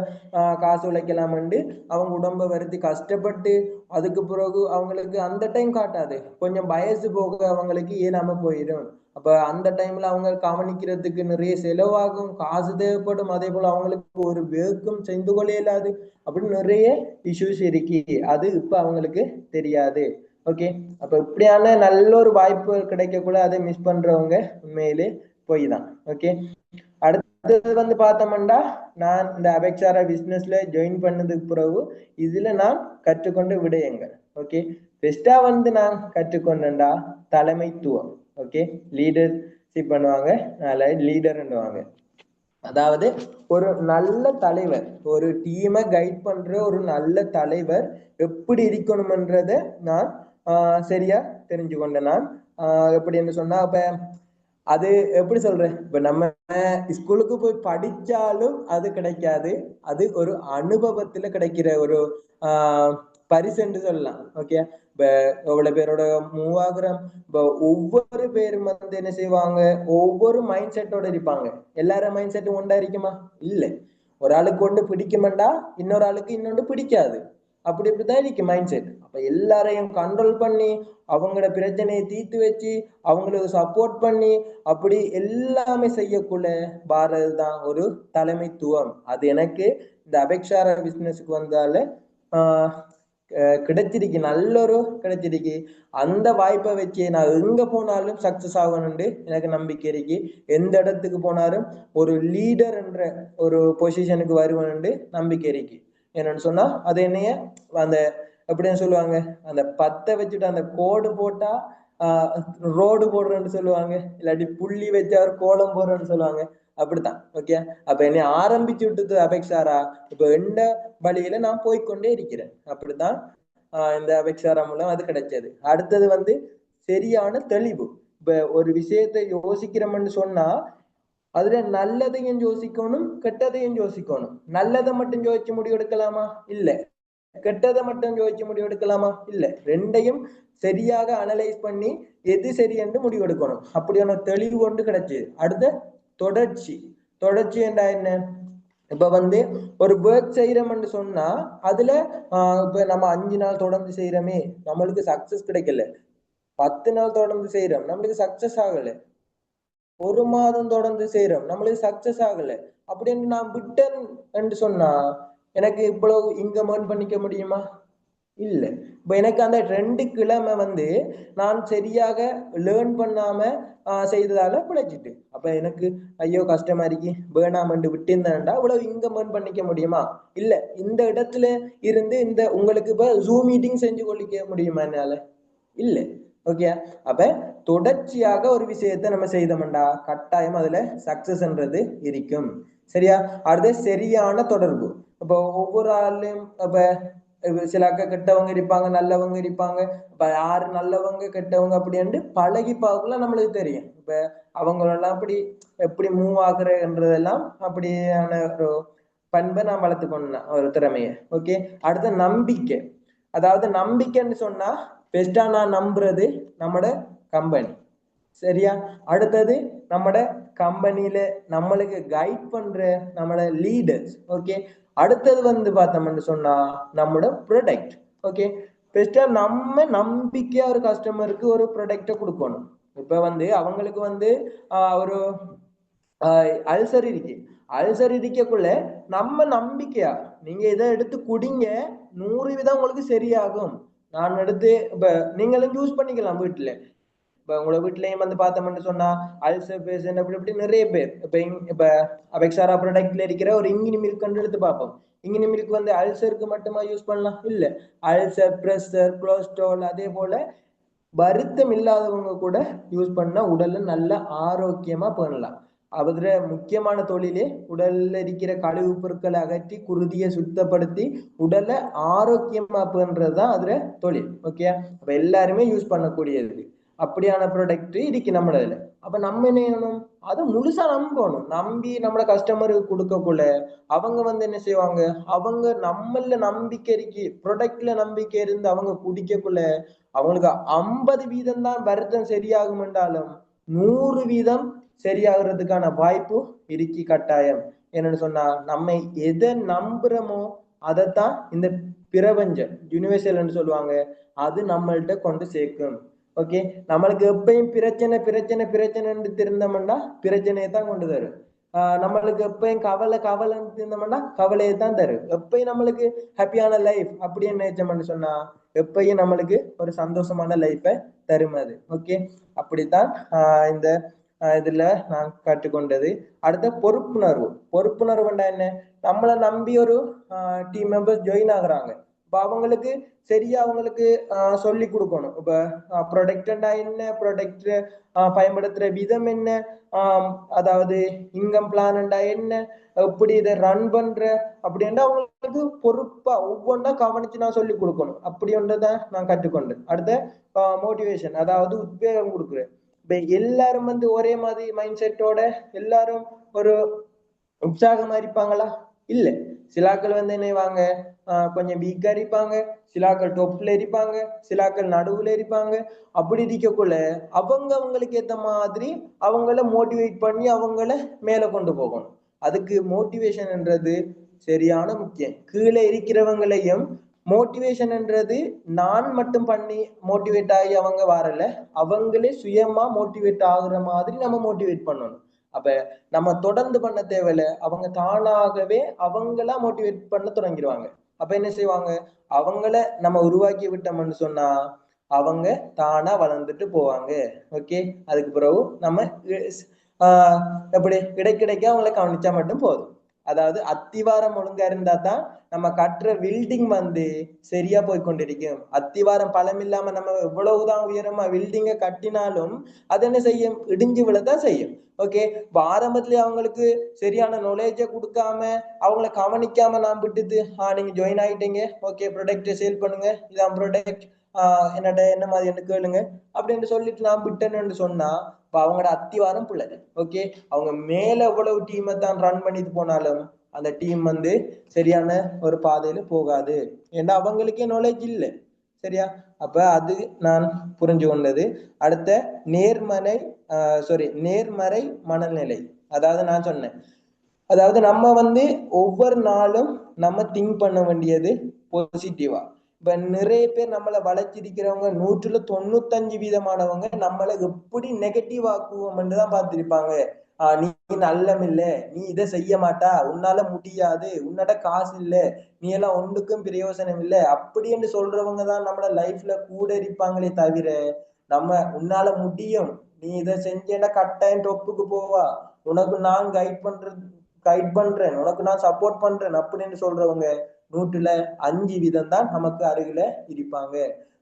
காசு உழைக்கலாம்னு. அவங்க உடம்ப வருத்தி கஷ்டப்பட்டு அதுக்கு பிறகு அவங்களுக்கு அந்த டைம் காட்டாது, கொஞ்சம் வயசு போக அவங்களுக்கு இயலாம போயிடும். அப்ப அந்த டைம்ல அவங்க கவனிக்கிறதுக்கு நிறைய செலவாகும், காசு தேவைப்படும். அதே போல அவங்களுக்கு ஒரு வேர்க்கும் செஞ்சு கொள்ள இயலாது. அப்படின்னு நிறைய இஷ்யூஸ் இருக்கு. அது இப்ப அவங்களுக்கு தெரியாது. ஓகே. அப்ப இப்படியான நல்ல ஒரு வாய்ப்பு கிடைக்க கூட அதை மிஸ் பண்றவங்க உண்மையிலே போய் தான். ஓகே. அடுத்தது வந்து பார்த்தோம்னா, நான் இந்த அபெக்சாரா பிசினஸ்ல ஜாயின் பண்ணதுக்கு பிறகு இதுல நான் கற்றுக்கொண்ட விடயங்கள். ஓகே. பெஸ்டா வந்து நான் கற்றுக்கொண்டா தலைமைத்துவம். ஓகே. லீடர்ஷிப் பண்ணுவாங்க, லீடர்ன்னுவாங்க. அதாவது ஒரு நல்ல தலைவர், ஒரு டீமை கைட் பண்ற ஒரு நல்ல தலைவர் எப்படி இருக்கணும்ன்றத நான் சரியா தெரிஞ்சு கொண்டேன். நான் எப்படின்னு சொன்னா, அப்ப அது எப்படி சொல்றேன், இப்ப நம்ம ஸ்கூலுக்கு போய் படிச்சாலும் அது கிடைக்காது. அது ஒரு அனுபவத்துல கிடைக்கிற ஒரு பரிசுன்னு சொல்லலாம். ஓகே. இப்ப எவ்வளவு பேரோட மூவ் ஆகுறோம். இப்ப ஒவ்வொரு பேரும் வந்து என்ன செய்வாங்க, ஒவ்வொரு மைண்ட் செட்டோட இருப்பாங்க. எல்லாரும் மைண்ட் செட்டும் ஒன்றா இருக்குமா? இல்ல. ஒரு ஆளுக்கு ஒன்று பிடிக்குமெண்டா இன்னொரு ஆளுக்கு இன்னொன்று பிடிக்காது. இப்படிதான் இருக்கு மைண்ட் செட். அப்ப எல்லாரையும் கண்ட்ரோல் பண்ணி அவங்களோட பிரச்சனையை தீர்த்து வச்சு அவங்களுக்கு சப்போர்ட் பண்ணி அப்படி எல்லாமே செய்யக்குள்ள பாரது தான் ஒரு தலைமைத்துவம். அது எனக்கு இந்த அபெக்சார பிசினஸுக்கு வந்தால கிடைச்சிருக்கு, நல்ல ஒரு கிடைச்சிருக்கு. அந்த வாய்ப்பை வச்சு நான் எங்க போனாலும் சக்சஸ் ஆகணும்னு எனக்கு நம்பிக்கை இருக்கு. எந்த இடத்துக்கு போனாலும் ஒரு லீடர் என்ற ஒரு பொசிஷனுக்கு வருவேன்னு நம்பிக்கை இருக்கு. என்னன்னு சொன்னா அது என்னைய அந்த எப்படின்னு சொல்லுவாங்க, அந்த 10 வச்சுட்டு அந்த கோடு போட்டா ரோடு போடுறேன்னு சொல்லுவாங்க, இல்லாட்டி புள்ளி வச்சு அவர் கோலம் போடுறேன்னு சொல்லுவாங்க. அப்படித்தான். ஓகே. அப்ப என்னை ஆரம்பிச்சு விட்டது அபெக்சாரா. இப்ப எந்த வழியில நான் போய்கொண்டே இருக்கிறேன். அப்படித்தான் இந்த அபெக்சாரா மூலம் அது கிடைச்சது. அடுத்தது வந்து சரியான தெளிவு. இப்ப ஒரு விஷயத்தை யோசிக்கிறோம்னு சொன்னா அதுல நல்லதையும் யோசிக்கணும், கெட்டதையும் யோசிக்கணும். நல்லதை மட்டும் யோசிச்சு முடிவு எடுக்கலாமா? இல்ல. கெட்டதை மட்டும் யோசிச்சு முடிவு எடுக்கலாமா? இல்ல. ரெண்டையும் சரியாக அனலைஸ் பண்ணி எது சரி என்று முடிவெடுக்கணும். அப்படியான தெளிவு கொண்டு கிடைச்சு. அடுத்த தொடர்ச்சி என்றா என்ன? இப்ப வந்து ஒரு ஒர்க் செய்யறோம்னு சொன்னா அதுல இப்ப நம்ம 5 நாள் தொடர்ந்து செய்யறோமே நம்மளுக்கு சக்சஸ் கிடைக்கல. 10 நாள் தொடர்ந்து செய்யறோம் நம்மளுக்கு சக்சஸ் ஆகல. 1 மாதம் தொடர்ந்து செய்யறோம் நம்மளுக்கு சக்சஸ் ஆகல. அப்படின்னு நான் விட்டேன் என்று சொன்னா எனக்கு இவ்வளவு இன்கம் ஏர்ன் பண்ணிக்க முடியுமா? இல்ல. இப்ப எனக்கு அந்த 2 கிழமை வந்து நான் சரியாக லேர்ன் பண்ணாம செய்ததால பிழைச்சிட்டு. அப்ப எனக்கு ஐயோ கஷ்டமா இருக்கு, வேணாமண்டு விட்டுருந்தேன்டா இவ்வளவு இன்கம் ஏர்ன் பண்ணிக்க முடியுமா? இல்ல. இந்த இடத்துல இருந்து உங்களுக்கு இப்ப ஜூம் மீட்டிங் செஞ்சு கொள்ளிக்க முடியுமா என்னால? இல்ல. ஓகே. அப்ப தொடர்ச்சியாக ஒரு விஷயத்தை நம்ம செய்தோம்டா கட்டாயம் அதுல சக்சஸ்ன்றது இருக்கும். சரியா? அது சரியான தொடர்பு. இப்போ ஒவ்வொரு ஆளையும் சில கெட்டவங்க இருப்பாங்க, நல்லவங்க இருப்பாங்க. இப்ப யாரு நல்லவங்க கெட்டவங்க அப்படின்ட்டு பழகி பார்க்கல நம்மளுக்கு தெரியும். இப்ப அவங்களெல்லாம் அப்படி எப்படி மூவ் ஆகுறன்றதெல்லாம் அப்படியான ஒரு பண்பை நான் வளர்த்து கொண்டேன், ஒரு திறமைய. ஓகே. அடுத்த நம்பிக்கை. அதாவது நம்பிக்கைன்னு சொன்னா பெஸ்டா நான் நம்புறது நம்மட கம்பெனி. சரியா? அடுத்தது நம்மட கம்பெனியில நம்மளுக்கு கைட் பண்ற நம்மட லீடர்ஸ். ஓகே. அடுத்தது பார்த்தோம்னு சொன்னா நம்மட ப்ராடக்ட். ஓகே. பெஸ்டா நம்ம நம்பிக்கையா ஒரு கஸ்டமருக்கு ஒரு ப்ராடக்ட கொடுக்கணும். இப்ப அவங்களுக்கு ஒரு அல்சர் இருக்கு. அல்சர் இருக்கக்குள்ள நம்ம நம்பிக்கையா நீங்க இதை எடுத்து குடிங்க, 100% உங்களுக்கு சரியாகும். நான் எடுத்து இப்ப நீங்களும் யூஸ் பண்ணிக்கலாம் வீட்டுல. இப்ப உங்களோட வீட்லயும் பார்த்தோம்னு சொன்னா அல்சர் பேஷண்ட் அப்படி இப்படி நிறைய பேர் இப்ப அபெக்சாரா ப்ராடக்ட்ல இருக்கிற ஒரு இங்கினி மில்க் எடுத்து பார்ப்போம். இங்கினி மில்க் அல்சருக்கு மட்டுமா யூஸ் பண்ணலாம்? இல்ல. அல்சர், பிரஷர், கொலஸ்ட்ரால், அதே போல வருத்தம் இல்லாதவங்க கூட யூஸ் பண்ணா உடல்ல நல்ல ஆரோக்கியமா பண்ணலாம். அதுல முக்கியமான தொழிலே உடல்ல இருக்கிற கழிவு பொருட்களை அகற்றி குருதியை சுத்தப்படுத்தி உடலை ஆரோக்கியமா பண்றதுதான் அதுல தொழில். ஓகே. அப்ப எல்லாருமே யூஸ் பண்ணக்கூடியது அப்படியான ப்ராடக்ட் இருக்கு நம்மளதுல. அப்ப நம்ம என்ன செய்யணும்? அதை முழுசா நம்பணும். நம்பி நம்மள கஸ்டமருக்கு கொடுக்கக்குள்ள அவங்க என்ன செய்வாங்க, அவங்க நம்மள நம்பிக்கை இருக்கு, ப்ராடக்ட்ல நம்பிக்கை இருந்து அவங்க குடிக்கக்குள்ள அவங்களுக்கு 50% தான் வருத்தம் சரியாகும் என்றாலும் 100% சரியாகிறதுக்கான வாய்ப்பு இருக்கு கட்டாயம். என்னன்னு சொன்னா நம்ம எதை நம்புறோமோ அதைத்தான் இந்த பிரபஞ்சம், யூனிவர்சல் சொல்லுவாங்க, அது நம்மள்ட்ட கொண்டு சேர்க்கும். ஓகே. நம்மளுக்கு எப்பயும் பிரச்சனை பிரச்சனை பிரச்சனைன்னு திருந்தோம்னா பிரச்சனையை தான் கொண்டு தரும். நம்மளுக்கு எப்பயும் கவலை கவலைன்னு இருந்தோம்னா கவலையை தான் தரும். எப்பயும் நம்மளுக்கு ஹாப்பியான லைஃப் அப்படின்னு நினைச்சோம்னு சொன்னா எப்பயும் நம்மளுக்கு ஒரு சந்தோஷமான லைஃபை தரும் அது. ஓகே. அப்படித்தான் இந்த இதுல நான் கற்றுக்கொண்டது. அடுத்த பொறுப்புணர்வு. பொறுப்புணர்வுண்டா என்ன? நம்மளை நம்பி ஒரு டீம் மெம்பர்ஸ் ஜாயின் ஆகுறாங்க. இப்ப அவங்களுக்கு சரியா அவங்களுக்கு சொல்லி கொடுக்கணும். இப்ப ப்ரொடக்டா என்ன, ப்ரொடக்ட் பயன்படுத்துற விதம் என்ன, அதாவது இன்கம் பிளான்டா என்ன, எப்படி இதை ரன் பண்ற அப்படின்னா அவங்களுக்கு பொறுப்பா ஒவ்வொன்றா கவனிச்சு நான் சொல்லி கொடுக்கணும். அப்படி ஒன்றதான் நான் கற்றுக்கொண்டேன். அடுத்த மோட்டிவேஷன், அதாவது உத்வேகம் கொடுக்குறேன். இப்ப எல்லாரும் ஒரே மாதிரி மைண்ட் செட்டோட எல்லாரும் ஒரு உற்சாகமா இருப்பாங்களா? இல்ல. சிலாக்கள் என்னவாங்க, கொஞ்சம் வீக்கா இருப்பாங்க, சிலாக்கள் டொப்ல இருப்பாங்க, சிலாக்கள் நடுவுல இருப்பாங்க. அப்படி இருக்கக்குள்ள அவங்களுக்கு ஏத்த மாதிரி அவங்கள மோட்டிவேட் பண்ணி அவங்கள மேல கொண்டு போகணும். அதுக்கு மோட்டிவேஷன்ன்றது சரியான முக்கியம். கீழே இருக்கிறவங்களையும் மோட்டிவேஷன்ன்றது நான் மட்டும் பண்ணி மோட்டிவேட் ஆகி அவங்க வரல, அவங்களே சுயமா மோட்டிவேட் ஆகுற மாதிரி நம்ம மோட்டிவேட் பண்ணணும். அப்ப நம்ம தொடர்ந்து பண்ண தேவையில்ல, அவங்க தானாகவே அவங்களா மோட்டிவேட் பண்ண தொடங்கிடுவாங்க. அப்ப என்ன செய்வாங்க, அவங்கள நம்ம உருவாக்கி விட்டோம்னு சொன்னா அவங்க தானா வளர்ந்துட்டு போவாங்க. ஓகே. அதுக்கு பிறகு நம்ம எப்படி கிடைக்க அவங்கள கவனிச்சா மட்டும் போதும். அதாவது அத்திவாரம் ஒழுங்கா இருந்தா தான் நம்ம கட்டுற பில்டிங் சரியா போய் கொண்டிருக்கும். அத்திவாரம் பலம் இல்லாம நம்ம எவ்வளவுதான் உயரமா பில்டிங்க கட்டினாலும் அது என்ன செய்யும், இடிஞ்சு விழத்தான் செய்யும். ஓகே. இப்ப ஆரம்பத்திலேயே அவங்களுக்கு சரியான நாலேஜ கொடுக்காம அவங்கள கவனிக்காம நான் விட்டுட்டு நீங்க ஜாயின் ஆயிட்டீங்க, ஓகே ப்ராடக்ட் சேல் பண்ணுங்க, இதான் ப்ராடக்ட், என்னட்ட என்ன மாதிரி என்ன கேளுங்க அப்படின்னு சொல்லிட்டு நான் விட்டேன்னு சொன்னா இப்ப அவங்களோட அத்திவாரம் பிள்ளை. ஓகே. அவங்க மேல எவ்வளவு டீமை தான் ரன் பண்ணிட்டு போனாலும் அந்த டீம் சரியான ஒரு பாதையில போகாது. ஏன்னா அவங்களுக்கே நாலேஜ் இல்லை. சரியா? அப்ப அது நான் புரிஞ்சு கொண்டது. அடுத்த நேர்மறை நேர்மறை மனநிலை. அதாவது நான் சொன்னேன், அதாவது நம்ம ஒவ்வொரு நாளும் நம்ம திங்க் பண்ண வேண்டியது பாசிட்டிவா. இப்ப நிறைய பேர் நம்மளை வளர்ச்சிருக்கிறவங்க 195% நம்மளை எப்படி நெகட்டிவ் ஆக்குவோம் தான் பார்த்திருப்பாங்க. நீ நல்லமில்ல, நீ இதை செய்ய மாட்டா, உன்னால முடியாது, உன்னோட காசு இல்ல, நீ எல்லாம் ஒன்றுக்கும் பிரயோசனம் இல்லை அப்படின்னு சொல்றவங்க தான் நம்மள லைஃப்ல கூட இருப்பாங்களே தவிர நம்ம உன்னால முடியும், நீ இதை செஞ்சேன்னா கட்டாயம் டொப்புக்கு போவா, உனக்கு நான் கைட் பண்றேன், உனக்கு நான் சப்போர்ட் பண்றேன் அப்படின்னு சொல்றவங்க 105% தான் நமக்கு அருகில இருப்பாங்க.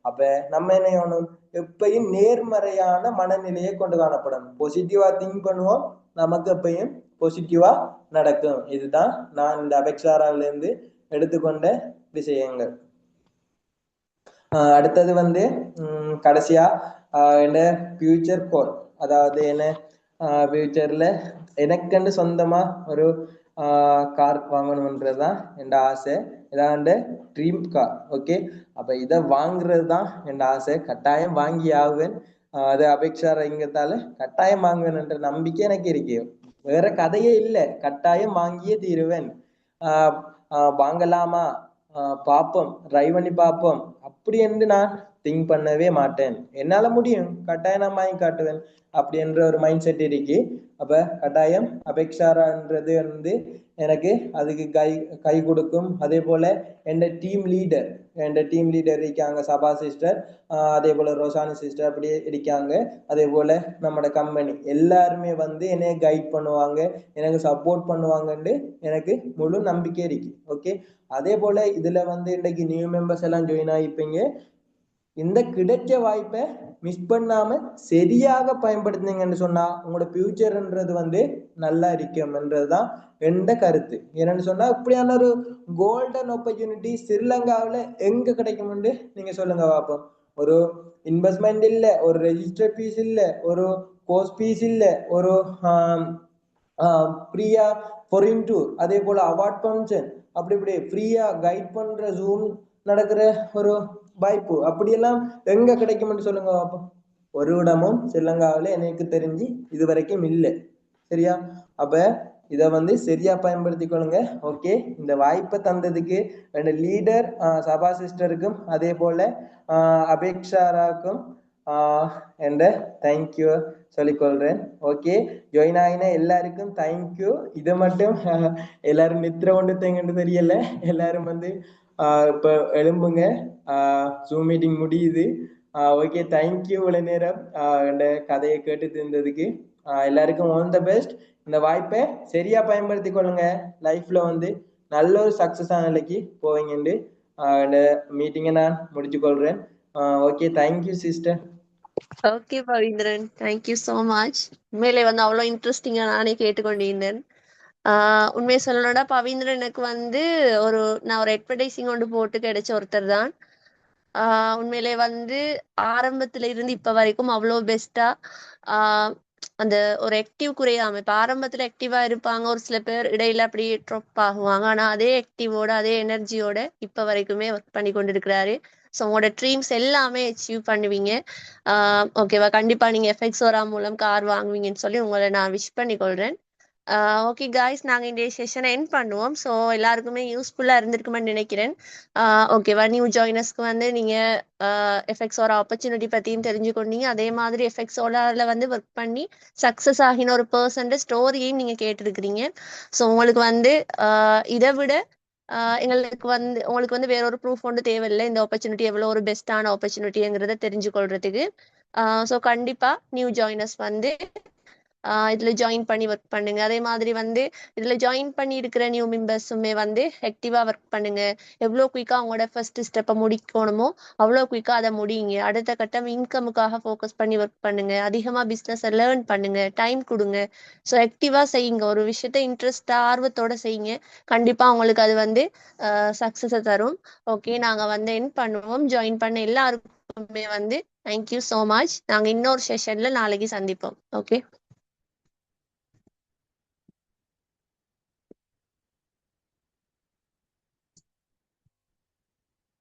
அப்ப நம்ம என்ன செய்யணும், எப்பயும் நேர்மறையான மனநிலையை கொண்டு காணப்படும். பாசிட்டிவா திங்க் பண்ணுவோம், நமக்கு எப்பயும் பாசிட்டிவா நடக்கும். இதுதான் நான் இந்த அபெக்சாராவில இருந்து எடுத்துக்கொண்ட விஷயங்கள். அடுத்தது வந்து கடைசியா என்ன ஃபியூச்சர் கோல், அதாவது என்ன ஃபியூச்சர்ல எனக்குன்னு சொந்தமா ஒரு கார் வாங்கணுன்றதுதான் என் ஆசை. இதாண்ட ட்ரீம் கார். ஓகே, அப்ப இதை வாங்குறது தான் என் ஆசை. கட்டாயம் வாங்கி ஆகுவேன். அது அபேட்சார இங்கத்தால கட்டாயம் வாங்குவேன்ன்ற நம்பிக்கை எனக்கு இருக்கு. வேற கதையே இல்லை, கட்டாயம் வாங்கியே தீருவேன். வாங்கலாமா, பார்ப்போம், ட்ரை பண்ணி பார்ப்போம் அப்படி என்று நான் திங்க் பண்ணவே மாட்டேன். என்னால முடியும், கட்டாயம் நான் வாங்கி காட்டுவேன் அப்படி என்ற ஒரு மைண்ட் செட் இருக்கு. அப்ப கட்டாயம் அபேக்ஷாரான்றது வந்து எனக்கு அதுக்கு கை கொடுக்கும். அதே போல என் டீம் லீடர் இருக்காங்க, சபா சிஸ்டர், அதே போல ரோசானி சிஸ்டர் அப்படி இருக்காங்க. அதே போல நம்மளோட கம்பெனி எல்லாருமே வந்து என்னைய கைட் பண்ணுவாங்க, எனக்கு சப்போர்ட் பண்ணுவாங்கன்னு எனக்கு முழு நம்பிக்கை இருக்கு. ஓகே, அதே போல இதுல வந்து இன்னைக்கு நியூ மெம்பர்ஸ் எல்லாம் ஜாயின் ஆகிப்பீங்க. இந்த கிடைச்ச வாய்ப்பை மிஸ் பண்ணாம சரியாக பயன்படுத்தினீங்கன்னு சொன்னா உங்களோட ஃபியூச்சர்ன்றது வந்து நல்லா இருக்கும்ன்றதுதான் எந்த கருத்து. என்னன்னு சொன்னா இப்படியான ஒரு கோல்டன் ஆப்பர்ச்சுனிட்டி ஸ்ரீலங்காவில் எங்க கிடைக்கும்னு நீங்க சொல்லுங்க பார்ப்போம். ஒரு இன்வெஸ்ட்மெண்ட் இல்ல, ஒரு ரெஜிஸ்டர் ஃபீஸ் இல்ல, ஒரு கோர்ஸ் ஃபீஸ் இல்ல, ஒரு ஃப்ரீயா ஃபாரின் டூர், அதே போல அவார்ட் ஃபங்க்ஷன், அப்படி இப்படி ஃப்ரீயா கைட் பண்ற ஜூம் நடக்கிற ஒரு வாய்ப்பு அப்படியெல்லாம் எங்க கிடைக்கும்னு சொல்லுங்க பார்ப்போம். ஒரு இடமும் ஸ்ரீலங்காவில் எனக்கு தெரிஞ்சு இது வரைக்கும் இல்லை. சரியா? அப்ப இதை வந்து சரியா பயன்படுத்தி கொள்ளுங்க. ஓகே, இந்த வாய்ப்பை தந்ததுக்கு ரெண்டு லீடர் சபா சிஸ்டருக்கும் அதே போல அபேக்ஷாராக்கும் என்ற தேங்க்யூ சொல்லிக்கொள்றேன். ஓகே, ஜாயின் ஆகின எல்லாருக்கும் தேங்க்யூ. இதை மட்டும் எல்லாரும் நித்திர கொண்டு தேங்கன்னு தெரியல, எல்லாரும் வந்து இப்ப எழும்புங்க, ஜூம் மீட்டிங் முடியுது. Okay, thank you. இவ்வளவு நேரம் இந்த கதையை கேட்டு இருந்ததுக்கு எல்லாருக்கும் ஆல் த பெஸ்ட். இந்த வாய்ப்பை சரியா பயன்படுத்தி கொள்ளுங்க. லைஃப்ல வந்து நல்ல ஒரு சக்சஸ் ஆன நிலைக்கு போவீங்கன்னு இந்த மீட்டிங்கை நான் முடிச்சு கொள்றேன். Okay, thank you sister. Okay Paveendran, thank you so much. உண்மையிலே வந்து அவ்வளோ இன்ட்ரெஸ்டிங்காக நானே கேட்டுக்கொண்டிருந்தேன். உண்மையை சொல்லணும்னா பவீந்திரன் எனக்கு வந்து நான் ஒரு அட்வர்டைஸிங் கொண்டு போட்டு கிடைச்ச ஒருத்தர் தான். உண்மையிலே வந்து ஆரம்பத்துல இருந்து இப்ப வரைக்கும் அவ்வளோ பெஸ்டா அந்த ஒரு ஆக்டிவ் குறையாம, இப்ப ஆரம்பத்துல ஆக்டிவா இருப்பாங்க ஒரு சில பேர், இடையில அப்படியே ட்ராப் ஆகுவாங்க. ஆனா அதே ஆக்டிவோட அதே எனர்ஜியோட இப்ப வரைக்குமே ஒர்க் பண்ணி கொண்டு இருக்கிறாரு. ஸோ உங்களோட ட்ரீம்ஸ் எல்லாமே அச்சீவ் பண்ணுவீங்க. ஓகேவா? கண்டிப்பா நீங்க எஃப்எக்ஸோரா மூலம் கார் வாங்குவீங்கன்னு சொல்லி உங்களை நான் விஷ் பண்ணி கொள்றேன். ஓகே காய்ஸ், நாங்கள் இந்த செஷனை என் பண்ணுவோம். ஸோ எல்லாருக்குமே யூஸ்ஃபுல்லாக இருந்திருக்குமென்னு நினைக்கிறேன். ஓகேவா? நியூ ஜாயினர்ஸ்க்கு வந்து நீங்கள் எஃப்எக்ஸோட ஆப்பர்ச்சுனிட்டி பற்றியும் தெரிஞ்சுக்கொண்டீங்க. அதே மாதிரி எஃப்எக்ஸோடாவில் வந்து ஒர்க் பண்ணி சக்ஸஸ் ஆகின ஒரு பர்சன்ட் ஸ்டோரியையும் நீங்கள் கேட்டிருக்கிறீங்க. ஸோ உங்களுக்கு வந்து இதை விட எங்களுக்கு வந்து உங்களுக்கு வந்து வேற ஒரு ப்ரூஃப் ஒன்று தேவையில்லை, இந்த ஆப்பர்ச்சுனிட்டி எவ்வளோ ஒரு பெஸ்ட்டான ஆப்பர்ச்சுனிட்டிங்கிறத தெரிஞ்சுக்கொள்றதுக்கு. ஸோ கண்டிப்பாக நியூ ஜாயினர்ஸ் வந்து இதுல ஜாயின் பண்ணி ஒர்க் பண்ணுங்க. அதே மாதிரி வந்து இதுல ஜாயின் பண்ணி இருக்கிற நியூ மெம்பர்ஸுமே வந்து ஆக்டிவா ஒர்க் பண்ணுங்க. எவ்வளோ குயிக்கா அவங்களோட ஃபர்ஸ்ட் ஸ்டெப்பை முடிக்கணுமோ அவ்வளோ குயிக்கா அதை முடியுங்க. அடுத்த கட்டம் இன்கமுக்காக ஃபோக்கஸ் பண்ணி ஒர்க் பண்ணுங்க. அதிகமா பிஸ்னஸை லேர்ன் பண்ணுங்க, டைம் கொடுங்க. ஸோ ஆக்டிவா செய்யுங்க, ஒரு விஷயத்த இன்ட்ரெஸ்டா ஆர்வத்தோட செய்யுங்க. கண்டிப்பா உங்களுக்கு அது வந்து சக்சஸை தரும். ஓகே, நாங்க வந்து என் பண்ணுவோம். ஜாயின் பண்ண எல்லாருக்குமே வந்து தேங்க்யூ ஸோ மச். நாங்க இன்னொரு செஷன்ல நாளைக்கு சந்திப்போம். ஓகே.